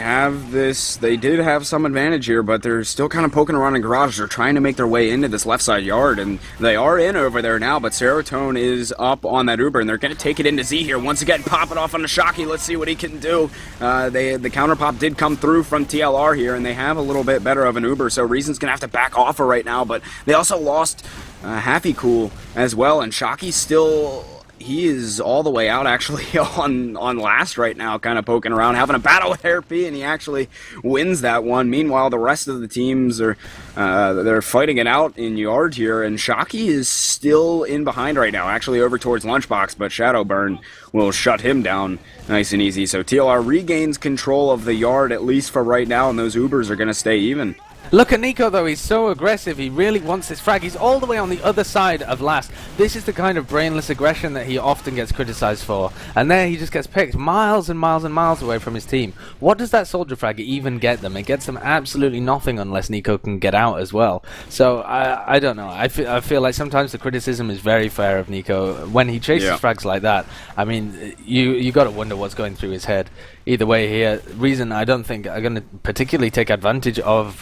did have some advantage here, but they're still kind of poking around in garage. They're trying to make their way into this left side yard, and they are in over there now, but Serotone is up on that Uber, and they're going to take it into Z here. Once again, pop it off on the Shocky. Let's see what he can do. The counter pop did come through from TLR here, and they have a little bit better of an Uber, so Reason's going to have to back off her right now, but they also lost Hafficool as well, and Shocky's still... He is all the way out, actually, on last right now, kind of poking around, having a battle with RP, and he actually wins that one. Meanwhile, the rest of the teams are they're fighting it out in yard here, and Shocky is still in behind right now, actually over towards Lunchbox, but Shadowburn will shut him down nice and easy. So TLR regains control of the yard, at least for right now, and those Ubers are going to stay even. Look at Nico, though. He's so aggressive. He really wants this frag. He's all the way on the other side of last. This is the kind of brainless aggression that he often gets criticized for. And there he just gets picked miles and miles and miles away from his team. What does that soldier frag even get them? It gets them absolutely nothing unless Nico can get out as well. So, I don't know. I feel like sometimes the criticism is very fair of Nico. When he chases frags like that, I mean, you got to wonder what's going through his head. Either way here, Reason I don't think are going to particularly take advantage of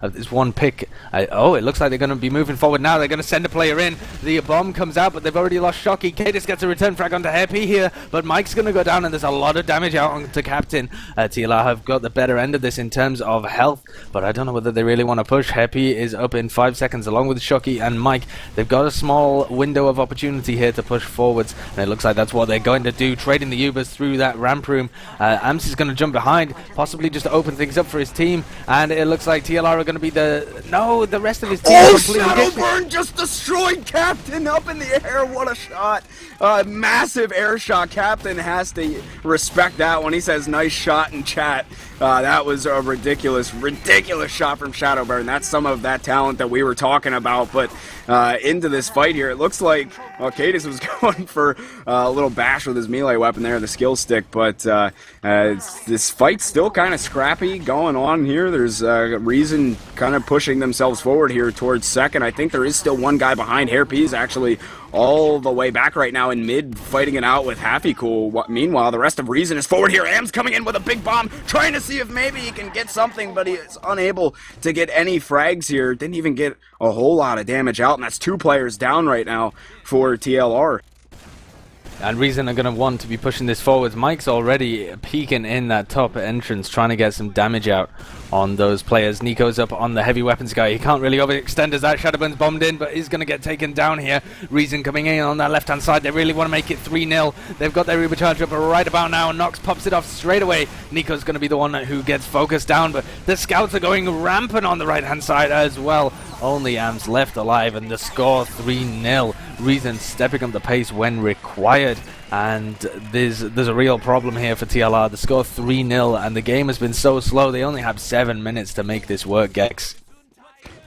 this one pick. Oh, it looks like they're going to be moving forward now. They're going to send a player in. The bomb comes out, but they've already lost Shocky. kaidus gets a return frag onto Happy here, but Mike's going to go down, and there's a lot of damage out onto Kaptain. TLR have got the better end of this in terms of health, but I don't know whether they really want to push. Happy is up in 5 seconds, along with Shocky and Mike. They've got a small window of opportunity here to push forwards, and it looks like that's what they're going to do, trading the Ubers through that ramp room. Amps is going to jump behind, possibly just to open things up for his team, and it looks like TLR are going to be the rest of his team completely Shadowburn just destroyed Captain up in the air. What a shot. Massive air shot. Captain has to respect that when he says nice shot in chat. That was a ridiculous shot from Shadowburn. That's some of that talent that we were talking about. But into this fight here, it looks like kaidus was going for a little bash with his melee weapon there, the skill stick. But this fight's still kind of scrappy going on here. There's Reason kind of pushing themselves forward here towards second. I think there is still one guy behind. Hairp's actually all the way back right now in mid, fighting it out with Hafficool. Meanwhile, the rest of Reason is forward here. Am's coming in with a big bomb, trying to see if maybe he can get something, but he is unable to get any frags here. Didn't even get a whole lot of damage out, and that's 2 players down right now for TLR. And Reason are going to want to be pushing this forwards. Mike's already peeking in that top entrance, trying to get some damage out on those players. Nico's up on the heavy weapons guy. He can't really overextend as that. Shadowburn's bombed in, but he's going to get taken down here. Reason coming in on that left-hand side. They really want to make it 3-0. They've got their Uber charge up right about now, and knoxxx pops it off straight away. Nico's going to be the one who gets focused down, but the scouts are going rampant on the right-hand side as well. Only Amps left alive, and the score 3-0. Reason stepping up the pace when required, and there's a real problem here for TLR. The score 3-0, and the game has been so slow. They only have 7 minutes to make this work, gecks.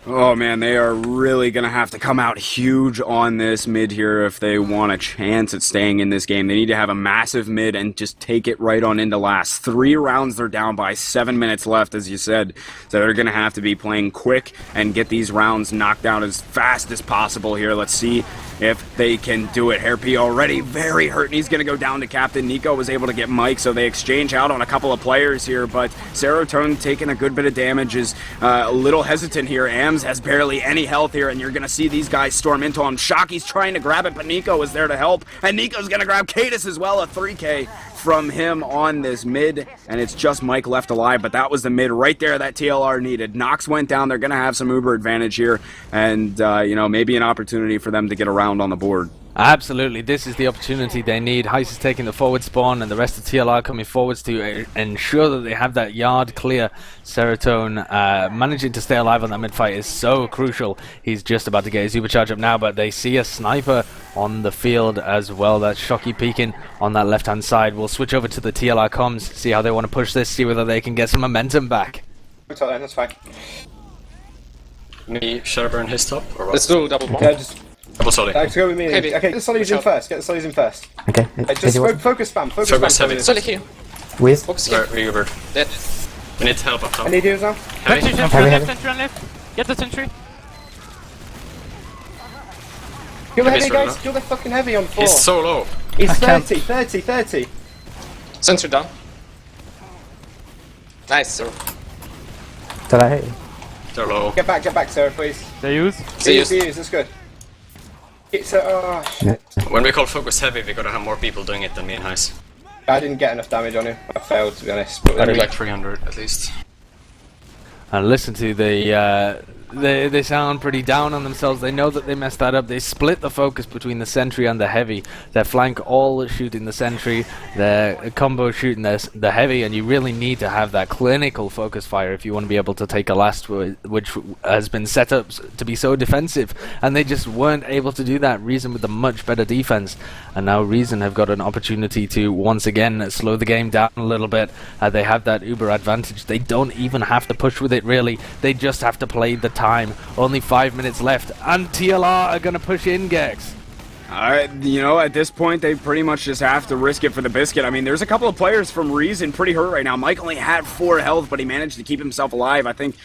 Oh man, they are really going to have to come out huge on this mid here if they want a chance at staying in this game. They need to have a massive mid and just take it right on into last. 3 rounds they're down by, 7 minutes left, as you said. So they're going to have to be playing quick and get these rounds knocked down as fast as possible here. Let's see if they can do it. Hairp already very hurt, and he's going to go down to Captain. Nico was able to get Mike, so they exchange out on a couple of players here, but Serotone taking a good bit of damage, is a little hesitant here. Ams has barely any health here, and you're going to see these guys storm into him. Shocky's trying to grab it, but Nico is there to help, and Nico's going to grab kaidus as well, a 3K from him on this mid, and it's just Mike left alive, but that was the mid right there that TLR needed. knoxxx went down. They're going to have some uber advantage here, and maybe an opportunity for them to get around on the board. Absolutely, this is the opportunity they need. HYS is taking the forward spawn, and the rest of TLR coming forwards to ensure that they have that yard clear. Serotone managing to stay alive on that mid fight is so crucial. He's just about to get his supercharge up now, but they see a sniper on the field as well. That's Shocky peeking on that left hand side. We'll switch over to the TLR comms, see how they want to push this, see whether they can get some momentum back. That's fine. Me, Shadowburn, his top, or what? Let's do double bomb. Double solid. Let's go with me. Heavy. Okay, get the soldies in first. Get the soldies in first. Okay. Just focus spam. Focus spam. heavy. Solid here. With. Focus Where here. are you, Uber? Dead. We need help up top. I need you as well. Heavy. Sentry Heavy, left, heavy. sentry on left. Get the sentry. Kill the Heavy's heavy, really guys. low. Kill the fucking heavy on 4. He's so low. He's can't. 30. Sentry down. Nice, sir. Did I hit you? They're low. Get back, Sarah, please. They use. See you. See you. That's good. It's shit. When we call focus heavy, we gotta have more people doing it than me and HYS. I didn't get enough damage on him. I failed, to be honest. But I did like 300 at least. And listen to they sound pretty down on themselves. They know that they messed that up. They split the focus between the sentry and the heavy. Their flank all shooting the sentry, their combo shooting the heavy, and you really need to have that clinical focus fire if you want to be able to take a last, which has been set up to be so defensive, and they just weren't able to do that. Reason with a much better defense, and now Reason have got an opportunity to once again slow the game down a little bit. They have that uber advantage. They don't even have to push with it really. They just have to play the time. Only 5 minutes left, and TLR are going to push in, gecks. At this point, they pretty much just have to risk it for the biscuit. I mean, there's a couple of players from Reason pretty hurt right now. Mike only had 4 health, but he managed to keep himself alive. I think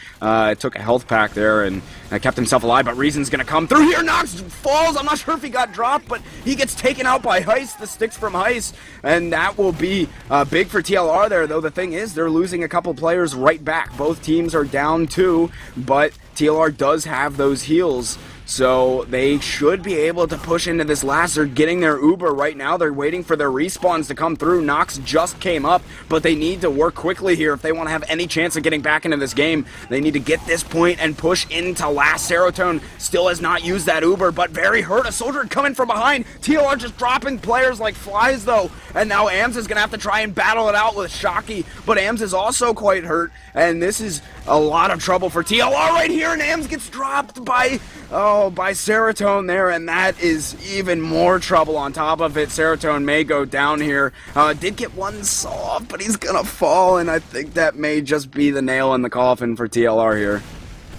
took a health pack there and kept himself alive, but Reason's going to come through here. knoxxx falls. I'm not sure if he got dropped, but he gets taken out by HYS. The sticks from HYS, and that will be big for TLR there, though. The thing is, they're losing a couple players right back. Both teams are down 2, but TLR does have those heals. so they should be able to push into this last. They're getting their Uber right now. They're waiting for their respawns to come through. knoxxx just came up, but they need to work quickly here if they want to have any chance of getting back into this game. They need to get this point and push into last. Serotone still has not used that Uber, but very hurt. A soldier coming from behind. TLR just dropping players like flies, though, and now AMS is going to have to try and battle it out with Shocky, but AMS is also quite hurt, and this is a lot of trouble for TLR right here, and AMS gets dropped by Serotone there, and that is even more trouble on top of it. Serotone may go down here. Did get one soft, but he's gonna fall, and I think that may just be the nail in the coffin for TLR here.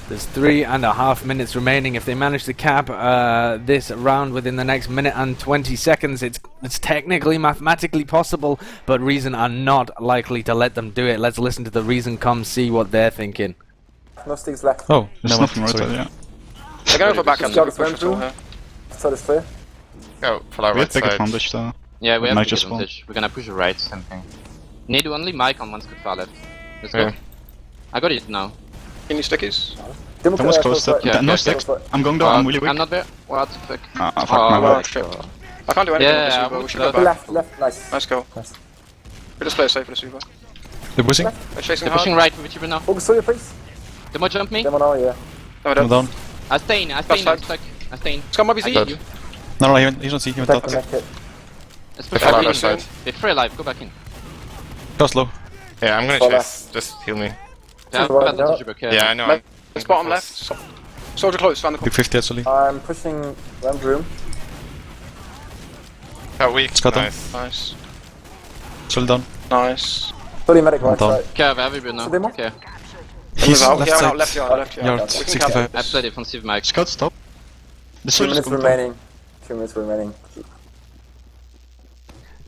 There's 3.5 minutes remaining. If they manage to cap this round within the next minute and 20 seconds, it's technically, mathematically possible, but Reason are not likely to let them do it. Let's listen to the Reason come see what they're thinking. No sticks left. Oh, there's nothing right there, yeah. They're going for backup. Just got the front room. Side is clear. Go, follow We right have big side. advantage there. Yeah, we have Might big just fall. advantage. We're gonna push the right, same thing. Need only Mike on one scoop far left. Let's go. Okay. I got it now. Can you stickies? Almost close to Yeah, no okay. stacks. I'm going down, I'm really weak. I'm not there. What the fuck? Fuck my Well, bad. shit. I can't do anything Yeah, with this I Uber. We would should go love- back. Left, nice. Nice goal. Nice. We just play safe with this Uber. They're pushing. They're chasing They're pushing hard. right with you now. Focus on your face. Demo jump me. Demo now, yeah. No, I I'm don't. down. I stain, I'm side. stuck. I stain. Scum might be I Z. need you. No, he's not seeing, he went Back out. on that kit. Let's push They're our on green. our side. They're free alive, go back in. Close low. Yeah, I'm gonna Fall chase. Just heal me. Yeah, Right bad now. advantage, okay. Yeah, I know. It's bottom left. Soldier close, found the Big 50 actually. I'm pushing ramp room. How weak. Got him. Nice. Nice. Still down. Nice. 30 medic right down. side. Okay, where have we now? Demo? Okay. He's out. left Yeah, side. out, left yard, left yard. Yard, We can 65. cap I play defensive Mike. Scout, stop. The 2 soldier's minutes going down. remaining. 2 minutes remaining.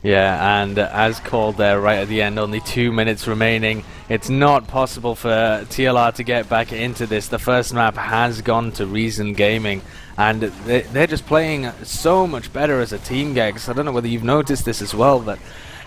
Yeah, and as called there right at the end, only 2 minutes remaining. It's not possible for TLR to get back into this. The first map has gone to Reason Gaming, and they're just playing so much better as a team, gecks. I don't know whether you've noticed this as well, but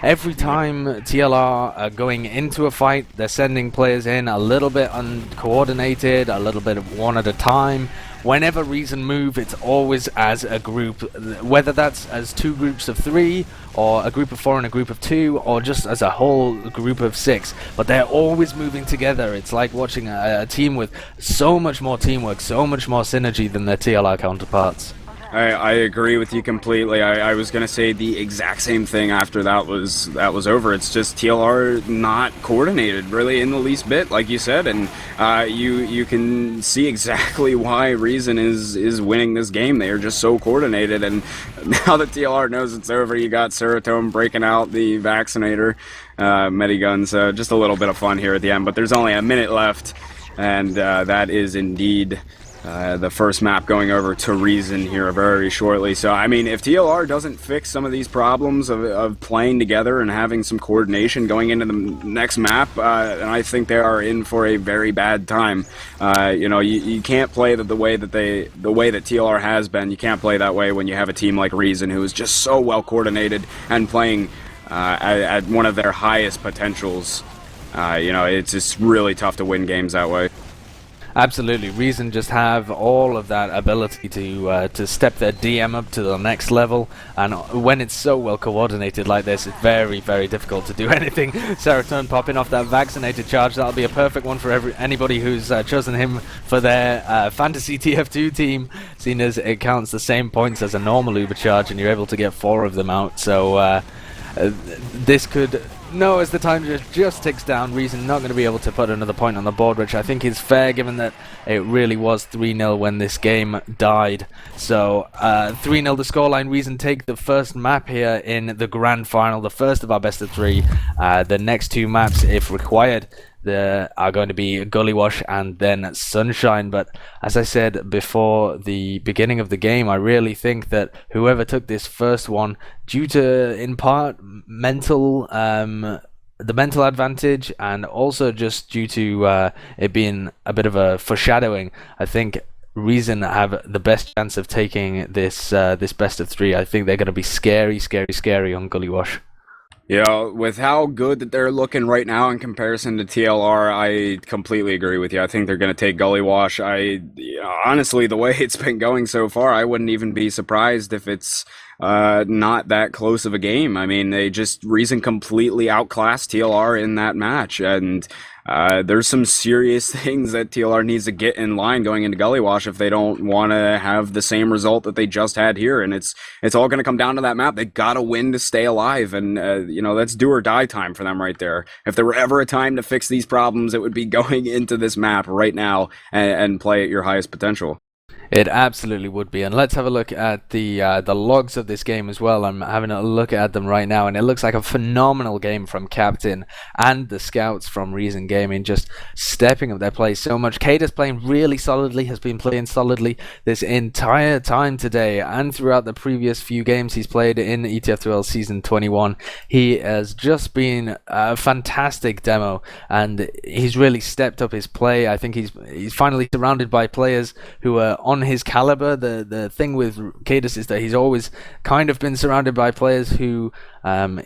every time TLR are going into a fight, they're sending players in a little bit uncoordinated, a little bit of one at a time. Whenever Reason move, it's always as a group, whether that's as 2 groups of 3, or a group of 4 and a group of 2, or just as a whole group of 6. But they're always moving together. It's like watching a team with so much more teamwork, so much more synergy than their TLR counterparts. I agree with you completely. I was gonna say the exact same thing after that was over. It's just TLR not coordinated really in the least bit, like you said, and you can see exactly why Reason is winning this game. They are just so coordinated, and now that TLR knows it's over, you got Serotone breaking out the vaccinator medigun. So just a little bit of fun here at the end, but there's only a minute left, and that is indeed the first map going over to Reason here very shortly. So, I mean, if TLR doesn't fix some of these problems of playing together and having some coordination going into the next map, then I think they are in for a very bad time. You know, you can't play the way that TLR has been. You can't play that way when you have a team like Reason, who is just so well coordinated and playing at one of their highest potentials. You know, it's just really tough to win games that way. Absolutely, Reason just have all of that ability to step their DM up to the next level, and when it's so well coordinated like this, it's very, very difficult to do anything. Serotone popping off that vaccinated charge, that'll be a perfect one for anybody who's chosen him for their fantasy TF2 team, seeing as it counts the same points as a normal Uber charge, and you're able to get 4 of them out. So this could... No, as the time just ticks down, Reason not going to be able to put another point on the board, which I think is fair given that it really was 3-0 when this game died. So 3-0 the scoreline. Reason take the first map here in the grand final, the first of our best of 3. The next 2 maps, if required, are going to be Gully Wash and then Sunshine. But as I said before the beginning of the game, I really think that whoever took this first one, due to in part mental the mental advantage, and also just due to it being a bit of a foreshadowing, I think Reason have the best chance of taking this this best of 3. I think they're going to be scary on Gully Wash. Yeah, with how good that they're looking right now in comparison to TLR, I completely agree with you. I think they're going to take Gully Wash. Honestly, the way it's been going so far, I wouldn't even be surprised if it's not that close of a game. I mean, they just Reason completely outclassed TLR in that match, and there's some serious things that TLR needs to get in line going into Gully Wash if they don't want to have the same result that they just had here. And it's all going to come down to that map. They got to win to stay alive, and that's do or die time for them right there. If there were ever a time to fix these problems, it would be going into this map right now and play at your highest potential. It absolutely would be, and let's have a look at the logs of this game as well. I'm having a look at them right now, and it looks like a phenomenal game from Kaptain and the scouts from Reason Gaming, just stepping up their play so much. kaidus playing really solidly, has been playing solidly this entire time today, and throughout the previous few games he's played in ETF2L Season 21. He has just been a fantastic demo, and he's really stepped up his play. I think he's finally surrounded by players who are on his caliber. The thing with kaidus is that he's always kind of been surrounded by players who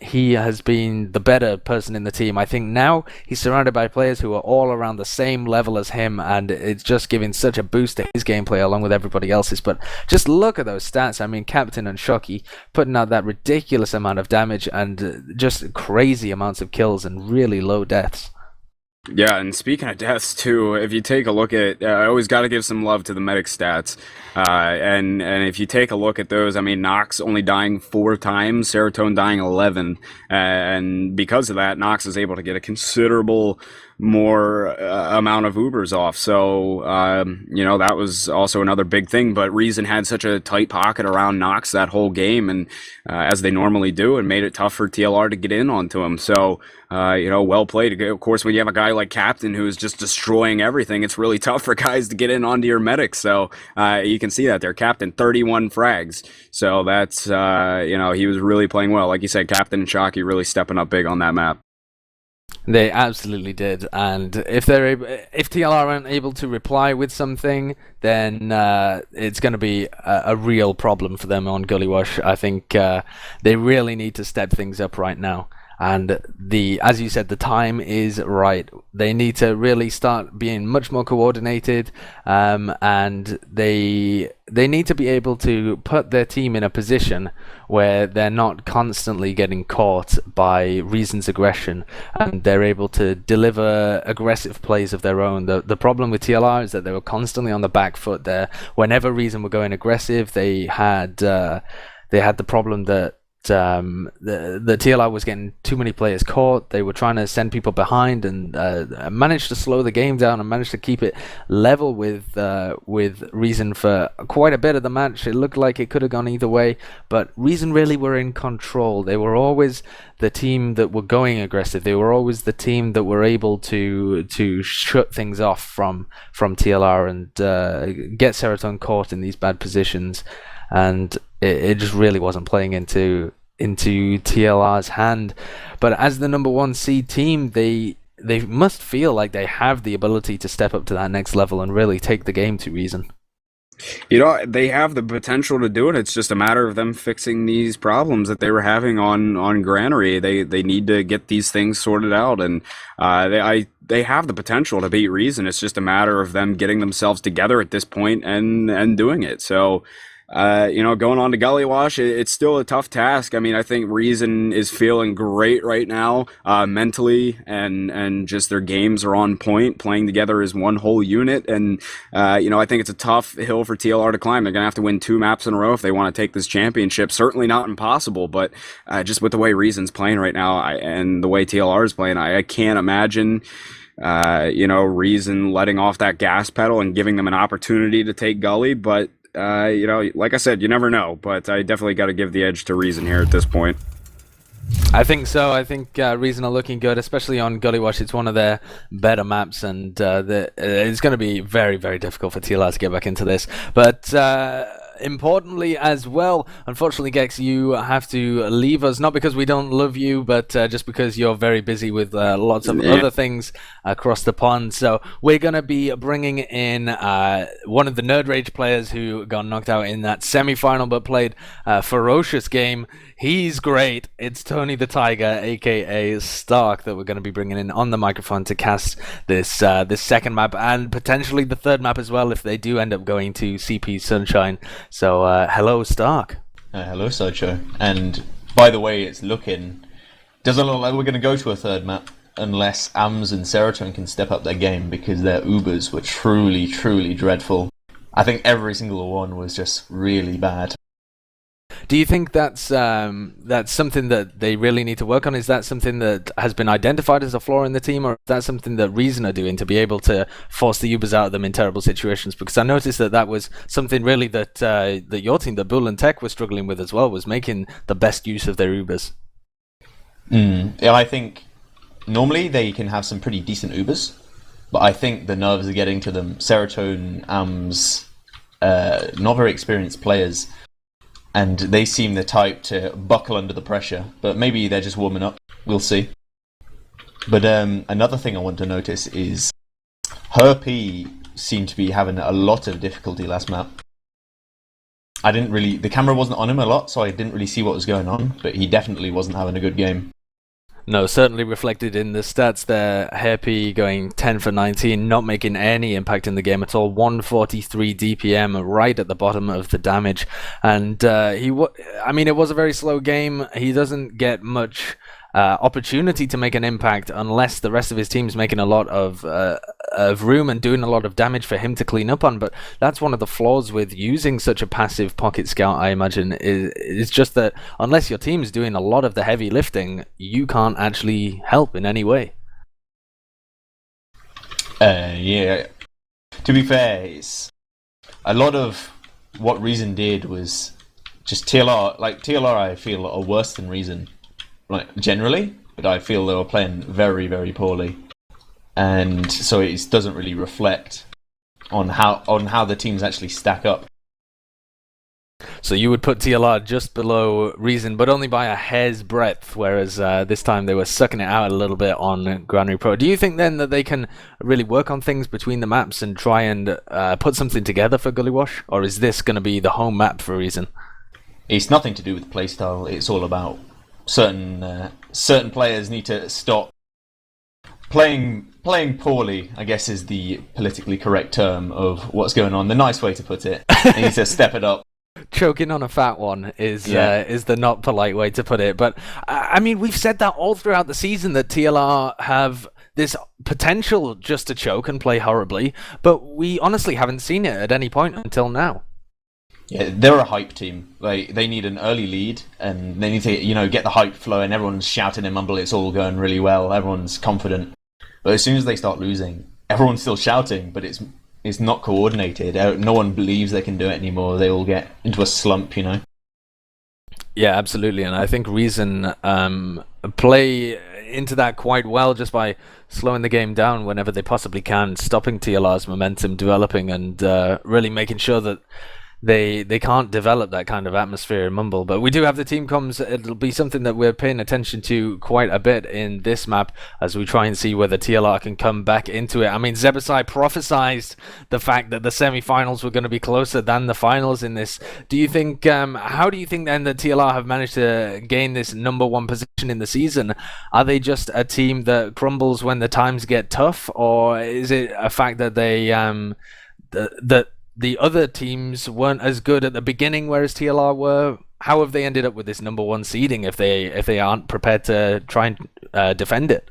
he has been the better person in the team. I think now he's surrounded by players who are all around the same level as him, and it's just giving such a boost to his gameplay along with everybody else's. But just look at those stats. I mean, Kaptain and Shocky putting out that ridiculous amount of damage and just crazy amounts of kills and really low deaths. Yeah, and speaking of deaths too, if you take a look at, I always got to give some love to the medic stats, and if you take a look at those, I mean, knoxxx only dying 4 times, Serotone dying 11, and because of that, knoxxx is able to get a considerable more amount of Ubers off. So that was also another big thing. But Reason had such a tight pocket around knoxxx that whole game, and as they normally do, and made it tough for TLR to get in onto him. So well played. Of course, when you have a guy like Kaptain who is just destroying everything, it's really tough for guys to get in onto your medics. So you can see that there. Kaptain 31 frags. So that's he was really playing well. Like you said, Kaptain and Shocky really stepping up big on that map. They absolutely did, and if TLR aren't able to reply with something, then it's going to be a real problem for them on Gully Wash. I think they really need to step things up right now. And as you said, the time is right. They need to really start being much more coordinated, and they need to be able to put their team in a position where they're not constantly getting caught by Reason's aggression, and they're able to deliver aggressive plays of their own. The problem with TLR is that they were constantly on the back foot there. Whenever Reason were going aggressive, they had the problem that the TLR was getting too many players caught. They were trying to send people behind and managed to slow the game down and managed to keep it level with Reason for quite a bit of the match. It looked like it could have gone either way, but Reason really were in control. They were always the team that were going aggressive. They were always the team that were able to shut things off from TLR and get Serotone caught in these bad positions. And it just really wasn't playing into TLR's hand. But as the number 1 seed team, they must feel like they have the ability to step up to that next level and really take the game to Reason. They have the potential to do it. It's just a matter of them fixing these problems that they were having on Granary. They need to get these things sorted out, and they have the potential to beat Reason. It's just a matter of them getting themselves together at this point and doing it. So going on to Gully Wash, it's still a tough task. I mean, I think Reason is feeling great right now, mentally, and just their games are on point, playing together as one whole unit. And, I think it's a tough hill for TLR to climb. They're going to have to win 2 maps in a row if they want to take this championship. Certainly not impossible, but just with the way Reason's playing right now and the way TLR is playing, I can't imagine Reason letting off that gas pedal and giving them an opportunity to take Gully. But like I said, you never know, but I definitely got to give the edge to Reason here at this point. I think so. I think Reason are looking good, especially on Gully Wash. It's one of their better maps, and it's going to be very, very difficult for TLR to get back into this. But importantly as well, unfortunately, Gex, you have to leave us, not because we don't love you, but just because you're very busy with lots of other things across the pond. So we're going to be bringing in one of the Nerd Rage players who got knocked out in that semi-final but played a ferocious game. He's great. It's Tony the Tiger, aka Stark, that we're going to be bringing in on the microphone to cast this second map and potentially the third map as well if they do end up going to CP Sunshine. So hello, Stark. Hello, Sideshow. And by the way, doesn't look like we're going to go to a third map unless AMS and Serotone can step up their game, because their Ubers were truly, truly dreadful. I think every single one was just really bad. Do you think that's something that they really need to work on? Is that something that has been identified as a flaw in the team, or is that something that Reason are doing to be able to force the Ubers out of them in terrible situations? Because I noticed that was something really that your team, the Bull and Tech, was struggling with as well, was making the best use of their Ubers. Yeah, I think normally they can have some pretty decent Ubers, but I think the nerves are getting to them. Serotone, AMS, not very experienced players, and they seem the type to buckle under the pressure, but maybe they're just warming up. We'll see. But another thing I want to notice is Herpy seemed to be having a lot of difficulty last map. The camera wasn't on him a lot, so I didn't really see what was going on, but he definitely wasn't having a good game. No, certainly reflected in the stats there. Herpy going 10 for 19, not making any impact in the game at all. 143 DPM, right at the bottom of the damage. And it was a very slow game. He doesn't get much opportunity to make an impact unless the rest of his team's making a lot of room and doing a lot of damage for him to clean up on. But that's one of the flaws with using such a passive pocket scout, I imagine, is just that unless your team's doing a lot of the heavy lifting, you can't actually help in any way. Yeah. To be fair, it's a lot of what Reason did was just TLR. Like, TLR, I feel, are worse than Reason, like, generally, but I feel they were playing very, very poorly. And so it doesn't really reflect on how the teams actually stack up. So you would put TLR just below Reason, but only by a hair's breadth, whereas this time they were sucking it out a little bit on Grand Pro. Do you think then that they can really work on things between the maps and try and put something together for Gully Wash? Or is this going to be the home map for Reason? It's nothing to do with playstyle. It's all about certain players need to stop playing poorly, I guess is the politically correct term of what's going on. The nice way to put it. They need to step it up. Choking on a fat one is the not polite way to put it. But I mean, we've said that all throughout the season, that TLR have this potential just to choke and play horribly, but we honestly haven't seen it at any point until now. Yeah, they're a hype team. They need an early lead, and they need to get the hype flowing. Everyone's shouting and mumble. It's all going really well. Everyone's confident. But as soon as they start losing, everyone's still shouting, but it's not coordinated. No one believes they can do it anymore. They all get into a slump, Yeah, absolutely. And I think Reason play into that quite well just by slowing the game down whenever they possibly can, stopping TLR's momentum developing, and really making sure that they can't develop that kind of atmosphere and mumble. But we do have the team comms. It'll be something that we're paying attention to quite a bit in this map as we try and see whether TLR can come back into it. I mean, Zebasai prophesized the fact that the semi-finals were going to be closer than the finals in this. Do you think, how do you think then that TLR have managed to gain this number one position in the season? Are they just a team that crumbles when the times get tough, or is it a fact that they that the other teams weren't as good at the beginning, whereas TLR were? How have they ended up with this number one seeding if they aren't prepared to try and defend it?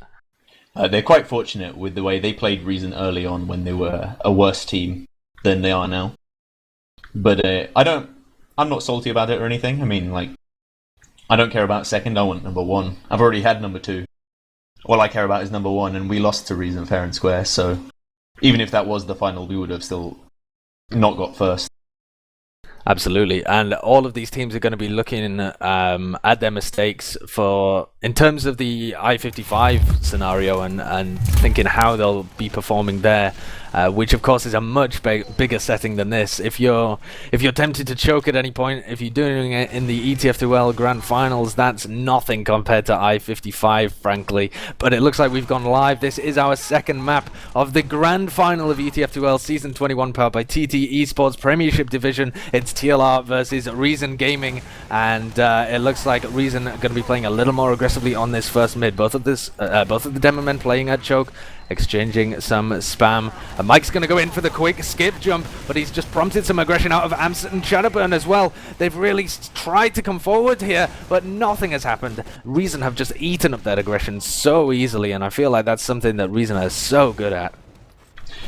They're quite fortunate with the way they played Reason early on when they were a worse team than they are now. But I'm not salty about it or anything. I mean, I don't care about second. I want number one. I've already had number two. All I care about is number one, and we lost to Reason fair and square. So even if that was the final, we would have still not got first. Absolutely, and all of these teams are going to be looking at their mistakes for in terms of the I-55 scenario and thinking how they'll be performing there, which of course is a much bigger setting than this. If you're tempted to choke at any point, if you're doing it in the ETF2L Grand Finals, that's nothing compared to I-55, frankly. But it looks like we've gone live. This is our second map of the Grand Final of ETF2L Season 21, powered by TT Esports Premiership Division. It's TLR versus Reason Gaming, and it looks like Reason are going to be playing a little more aggressively on this first mid. Both of the demo men playing at choke, exchanging some spam. Mike's going to go in for the quick skip jump, but he's just prompted some aggression out of Amst and Shadowburn as well. They've really tried to come forward here, but nothing has happened. Reason have just eaten up that aggression so easily, and I feel like that's something that Reason are so good at.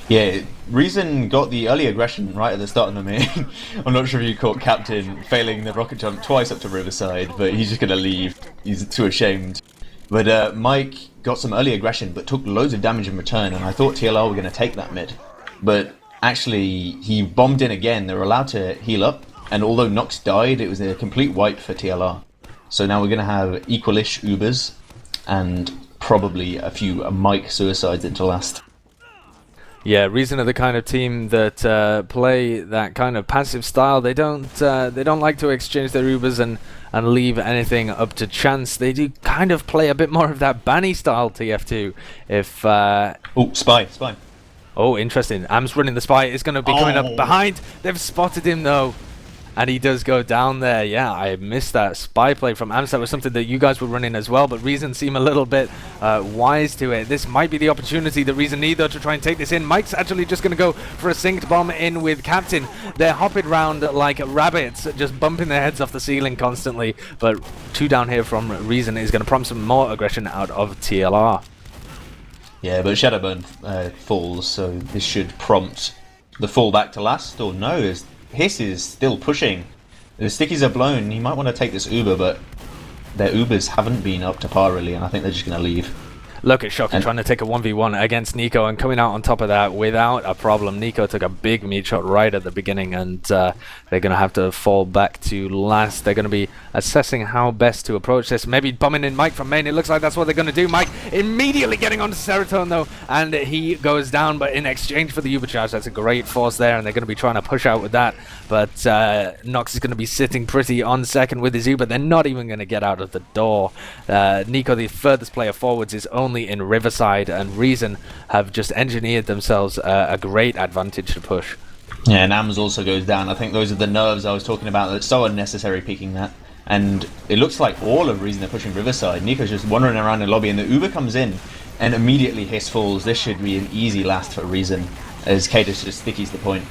Yeah, Reason got the early aggression right at the start of the main. I'm not sure if you caught Kaptain failing the rocket jump twice up to Riverside, but he's just going to leave. He's too ashamed. But Mike got some early aggression, but took loads of damage in return, and I thought TLR were going to take that mid. But actually, he bombed in again. They were allowed to heal up, and although knoxxx died, it was a complete wipe for TLR. So now we're going to have equal-ish Ubers, and probably a few Mike suicides into last. Yeah, Reason are the kind of team that play that kind of passive style. They don't like to exchange their Ubers and leave anything up to chance. They do kind of play a bit more of that Banny style TF2. If oh, spy. Oh, interesting. Am's running the spy. Is going to be coming up behind. They've spotted him though. And he does go down there. Yeah, I missed that spy play from Amst. That was something that you guys were running as well, but Reason seem a little bit wise to it. This might be the opportunity that Reason need, though, to try and take this in. Mike's actually just going to go for a synced bomb in with Kaptain. They're hopping around like rabbits, just bumping their heads off the ceiling constantly. But 2 down here from Reason is going to prompt some more aggression out of TLR. Yeah, but Shadowburn falls, so this should prompt the fall back to last, or no, HYS is still pushing. The stickies are blown. He might want to take this Uber, but their Ubers haven't been up to par really, and I think they're just going to leave. Look at Shocky trying to take a 1v1 against Nico and coming out on top of that without a problem. Nico took a big meat shot right at the beginning, and they're going to have to fall back to last. They're going to be assessing how best to approach this. Maybe bombing in Mike from main. It looks like that's what they're going to do. Mike immediately getting onto Serotone though, and he goes down, but in exchange for the Uber charge, that's a great force there, and they're going to be trying to push out with that. But knoxxx is going to be sitting pretty on second with his Uber. They're not even going to get out of the door. Nico, the furthest player forwards, is only in Riverside, and Reason have just engineered themselves a great advantage to push. Yeah, and Ams also goes down. I think those are the nerves I was talking about. That's so unnecessary picking that. And it looks like all of Reason are pushing Riverside. Nico's just wandering around the lobby, and the Uber comes in, and immediately HYS falls. This should be an easy last for Reason, as kaidus just stickies the point.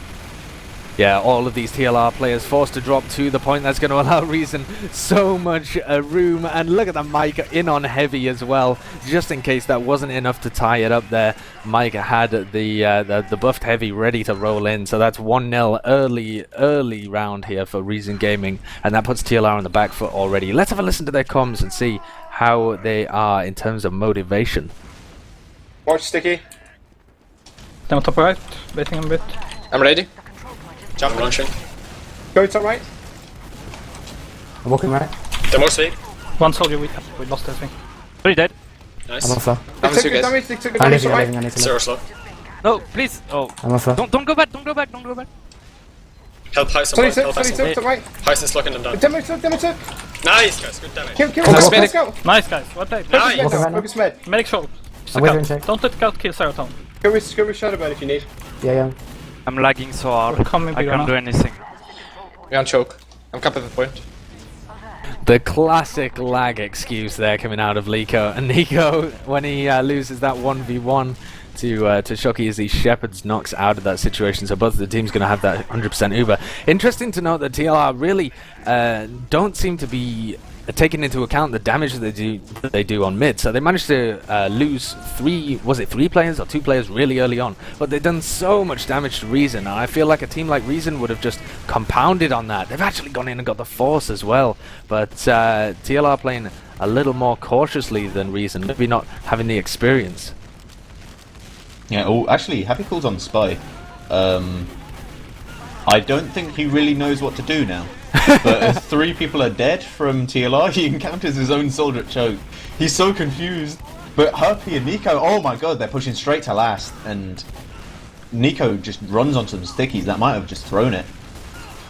Yeah, all of these TLR players forced to drop to the point. That's going to allow Reason so much room. And look at the Mike in on heavy as well, just in case that wasn't enough to tie it up there. Mike had the buffed heavy ready to roll in, so that's 1-0 early round here for Reason Gaming, and that puts TLR on the back foot already. Let's have a listen to their comms and see how they are in terms of motivation. Watch Sticky. Down top right, waiting a bit. I'm ready. Jump launching. Go top right. I'm walking right. Demo speed. One soldier we lost, I think. 3 dead. Nice. I'm also. They took good damage, they took good damage, right? I need to Zero slow. No, please. Oh, I'm also. don't go back. Don't go back. Help HYS Sorry, on point. Help HYS on top right. HYS is locking them down. Demo took. Nice, guys. Good damage. Kill, Focus let's go. Nice guys, well played. Nice. Focus med. Medic show. I'm wavering check. Don't let Scout kill Serotone. Go with Shadowburn if you need. Yeah. I'm lagging so hard. We're coming, I can't do anything. We're on choke. I'm capping the point. The classic lag excuse there coming out of Lico. And Nico, when he loses that 1v1 to Shocky, as he shepherds knoxxx out of that situation, so both of the teams going to have that 100% Uber. Interesting to note that TLR really don't seem to be taking into account the damage that they do on mid. So they managed to lose 3 players or 2 players really early on, but they've done so much damage to Reason, and I feel like a team like Reason would have just compounded on that. They've actually gone in and got the force as well, but TLR playing a little more cautiously than Reason, maybe not having the experience. Yeah, oh, actually, Hafficool's on spy. I don't think he really knows what to do now. But as 3 people are dead from TLR, he encounters his own soldier at choke. He's so confused. But Herpy and Nico, oh my god, they're pushing straight to last, and Nico just runs onto some stickies that might have just thrown it.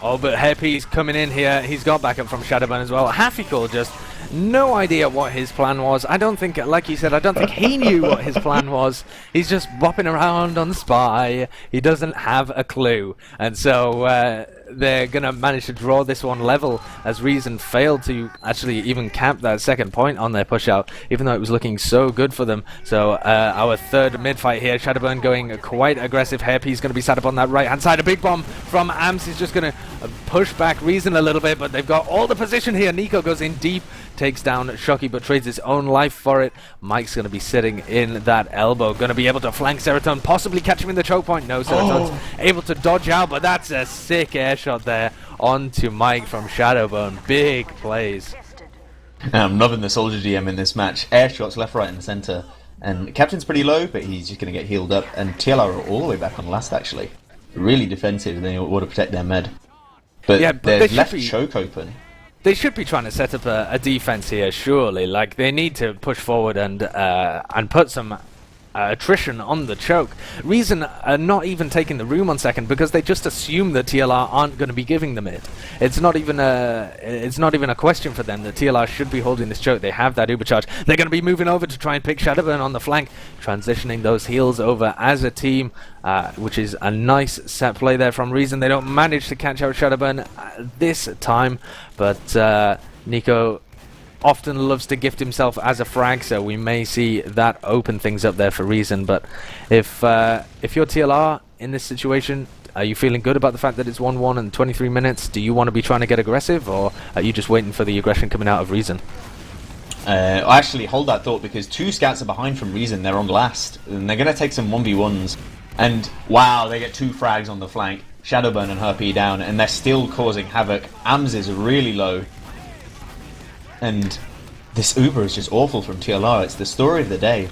Oh, but Happy's coming in here. He's got backup from Shadowburn as well. Hafficool just no idea what his plan was. I don't think, like you said, I don't think he knew what his plan was. He's just bopping around on the spy. He doesn't have a clue. And so they're going to manage to draw this one level as Reason failed to actually even camp that second point on their push out, even though it was looking so good for them. So our third mid fight here, Shadowburn going quite aggressive. Happy's going to be sat up on that right hand side. A big bomb from Amps is just going to push back Reason a little bit, but they've got all the position here. Nico goes in deep, takes down Shocky, but trades his own life for it. Mike's going to be sitting in that elbow, going to be able to flank Serotone, possibly catch him in the choke point. No, Serotone's able to dodge out, but that's a sick air shot there onto Mike from Shadowbone. Big plays. I'm loving the soldier GM in this match. Air shots left, right, and centre. And Captain's pretty low, but he's just going to get healed up. And TLR are all the way back on last, actually. Really defensive, and they want to protect their med. But, yeah, but there's left choke open. They should be trying to set up a defense here, surely. Like, they need to push forward and put some attrition on the choke. Reason not even taking the room on second because they just assume that TLR aren't going to be giving them it. It's not even a question for them that TLR should be holding this choke. They have that uber charge. They're going to be moving over to try and pick Shadowburn on the flank, transitioning those heals over as a team, which is a nice set play there from Reason. They don't manage to catch out Shadowburn this time, but Nico often loves to gift himself as a frag, so we may see that open things up there for Reason. But if you're TLR in this situation, are you feeling good about the fact that it's 1-1 and 23 minutes? Do you want to be trying to get aggressive, or are you just waiting for the aggression coming out of Reason? I actually hold that thought because 2 scouts are behind from Reason. They're on last, and they're going to take some 1v1s. And wow, they get 2 frags on the flank. Shadowburn and Herpy down, and they're still causing havoc. Ams is really low. And this Uber is just awful from TLR. It's the story of the day.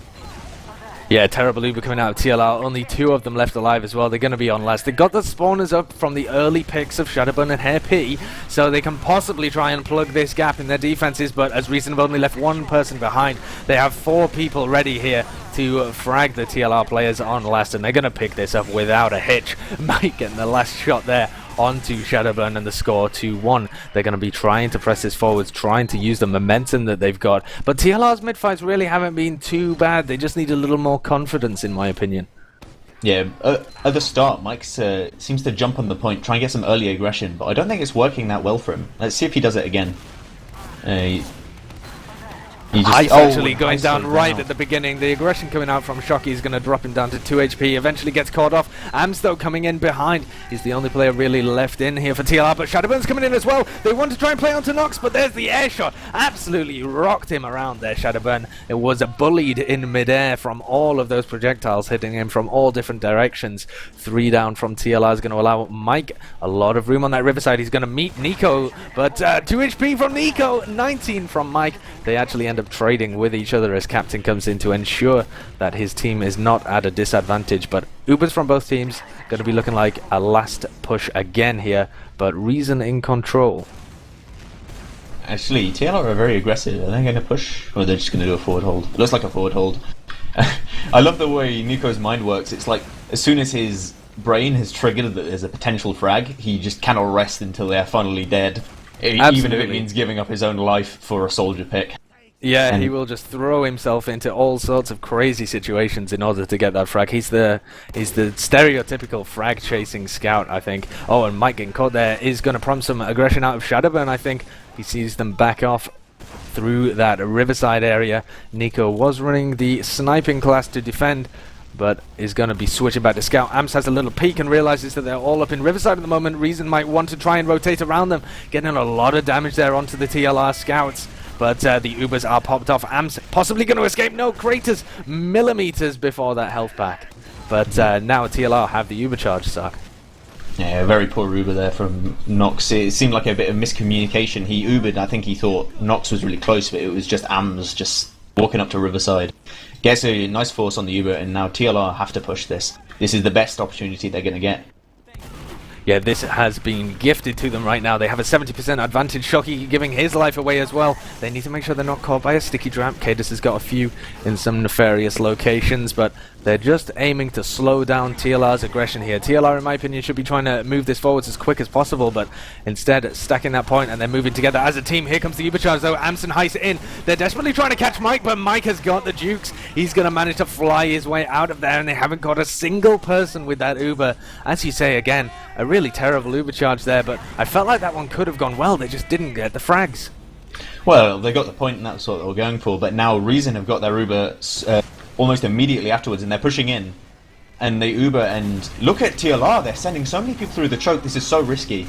Yeah, terrible Uber coming out of TLR. Only 2 of them left alive as well. They're going to be on last. They got the spawners up from the early picks of Shadowburn and Happy, so they can possibly try and plug this gap in their defenses, but as Reason have only left 1 person behind, they have 4 people ready here to frag the TLR players on last, and they're going to pick this up without a hitch. Mike getting the last shot there onto Shadowburn, and the score 2-1. They're going to be trying to press this forwards, trying to use the momentum that they've got. But TLR's mid-fights really haven't been too bad. They just need a little more confidence, in my opinion. Yeah, at the start, Mike seems to jump on the point, try and get some early aggression, but I don't think it's working that well for him. Let's see if he does it again. He's actually going down right at the beginning. The aggression coming out from Shocky is going to drop him down to 2 HP. Eventually gets caught off. Ams, though, coming in behind. He's the only player really left in here for TLR, but Shadowburn's coming in as well. They want to try and play onto knoxxx, but there's the air shot. Absolutely rocked him around there, Shadowburn. It was bullied in midair from all of those projectiles hitting him from all different directions. 3 down from TLR is going to allow Mike a lot of room on that riverside. He's going to meet Nico, but 2 HP from Nico, 19 from Mike. They actually end up trading with each other as Captain comes in to ensure that his team is not at a disadvantage. But Ubers from both teams going to be looking like a last push again here, but Reason in control. Actually, TLR are very aggressive. Are they going to push, or are they just going to do a forward hold? It looks like a forward hold. I love the way Nico's mind works. It's like as soon as his brain has triggered that there's a potential frag, he just cannot rest until they're finally dead. Absolutely. Even if it means giving up his own life for a soldier pick. Yeah, he will just throw himself into all sorts of crazy situations in order to get that frag. He's the stereotypical frag chasing scout, I think. Oh, and Mike getting caught there is going to prompt some aggression out of Shadowburn, I think. He sees them back off through that riverside area. Nico was running the sniping class to defend, but is going to be switching back to scout. Amps has a little peek and realizes that they're all up in riverside at the moment. Reason might want to try and rotate around them, getting a lot of damage there onto the TLR scouts. But the Ubers are popped off. Amps possibly going to escape. No, Kratos millimeters before that health pack. But now TLR have the Uber charge, Stark. Yeah, very poor Uber there from knoxxx. It seemed like a bit of miscommunication. He Ubered, I think he thought knoxxx was really close, but it was just Ams just walking up to Riverside. Gets a nice force on the Uber, and now TLR have to push this. This is the best opportunity they're going to get. Yeah, this has been gifted to them right now. They have a 70% advantage. Shocky giving his life away as well. They need to make sure they're not caught by a sticky trap. kaidus has got a few in some nefarious locations, but they're just aiming to slow down TLR's aggression here. TLR, in my opinion, should be trying to move this forwards as quick as possible, but instead stacking that point and they're moving together as a team. Here comes the Ubercharge though. Amson HYS in. They're desperately trying to catch Mike, but Mike has got the jukes. He's going to manage to fly his way out of there, and they haven't got a single person with that Uber. As you say, again, a really terrible Ubercharge there, but I felt like that one could have gone well. They just didn't get the frags. Well, they got the point, and that's what they were going for. But now Reason have got their Uber almost immediately afterwards, and they're pushing in. And they Uber, and look at TLR. They're sending so many people through the choke. This is so risky.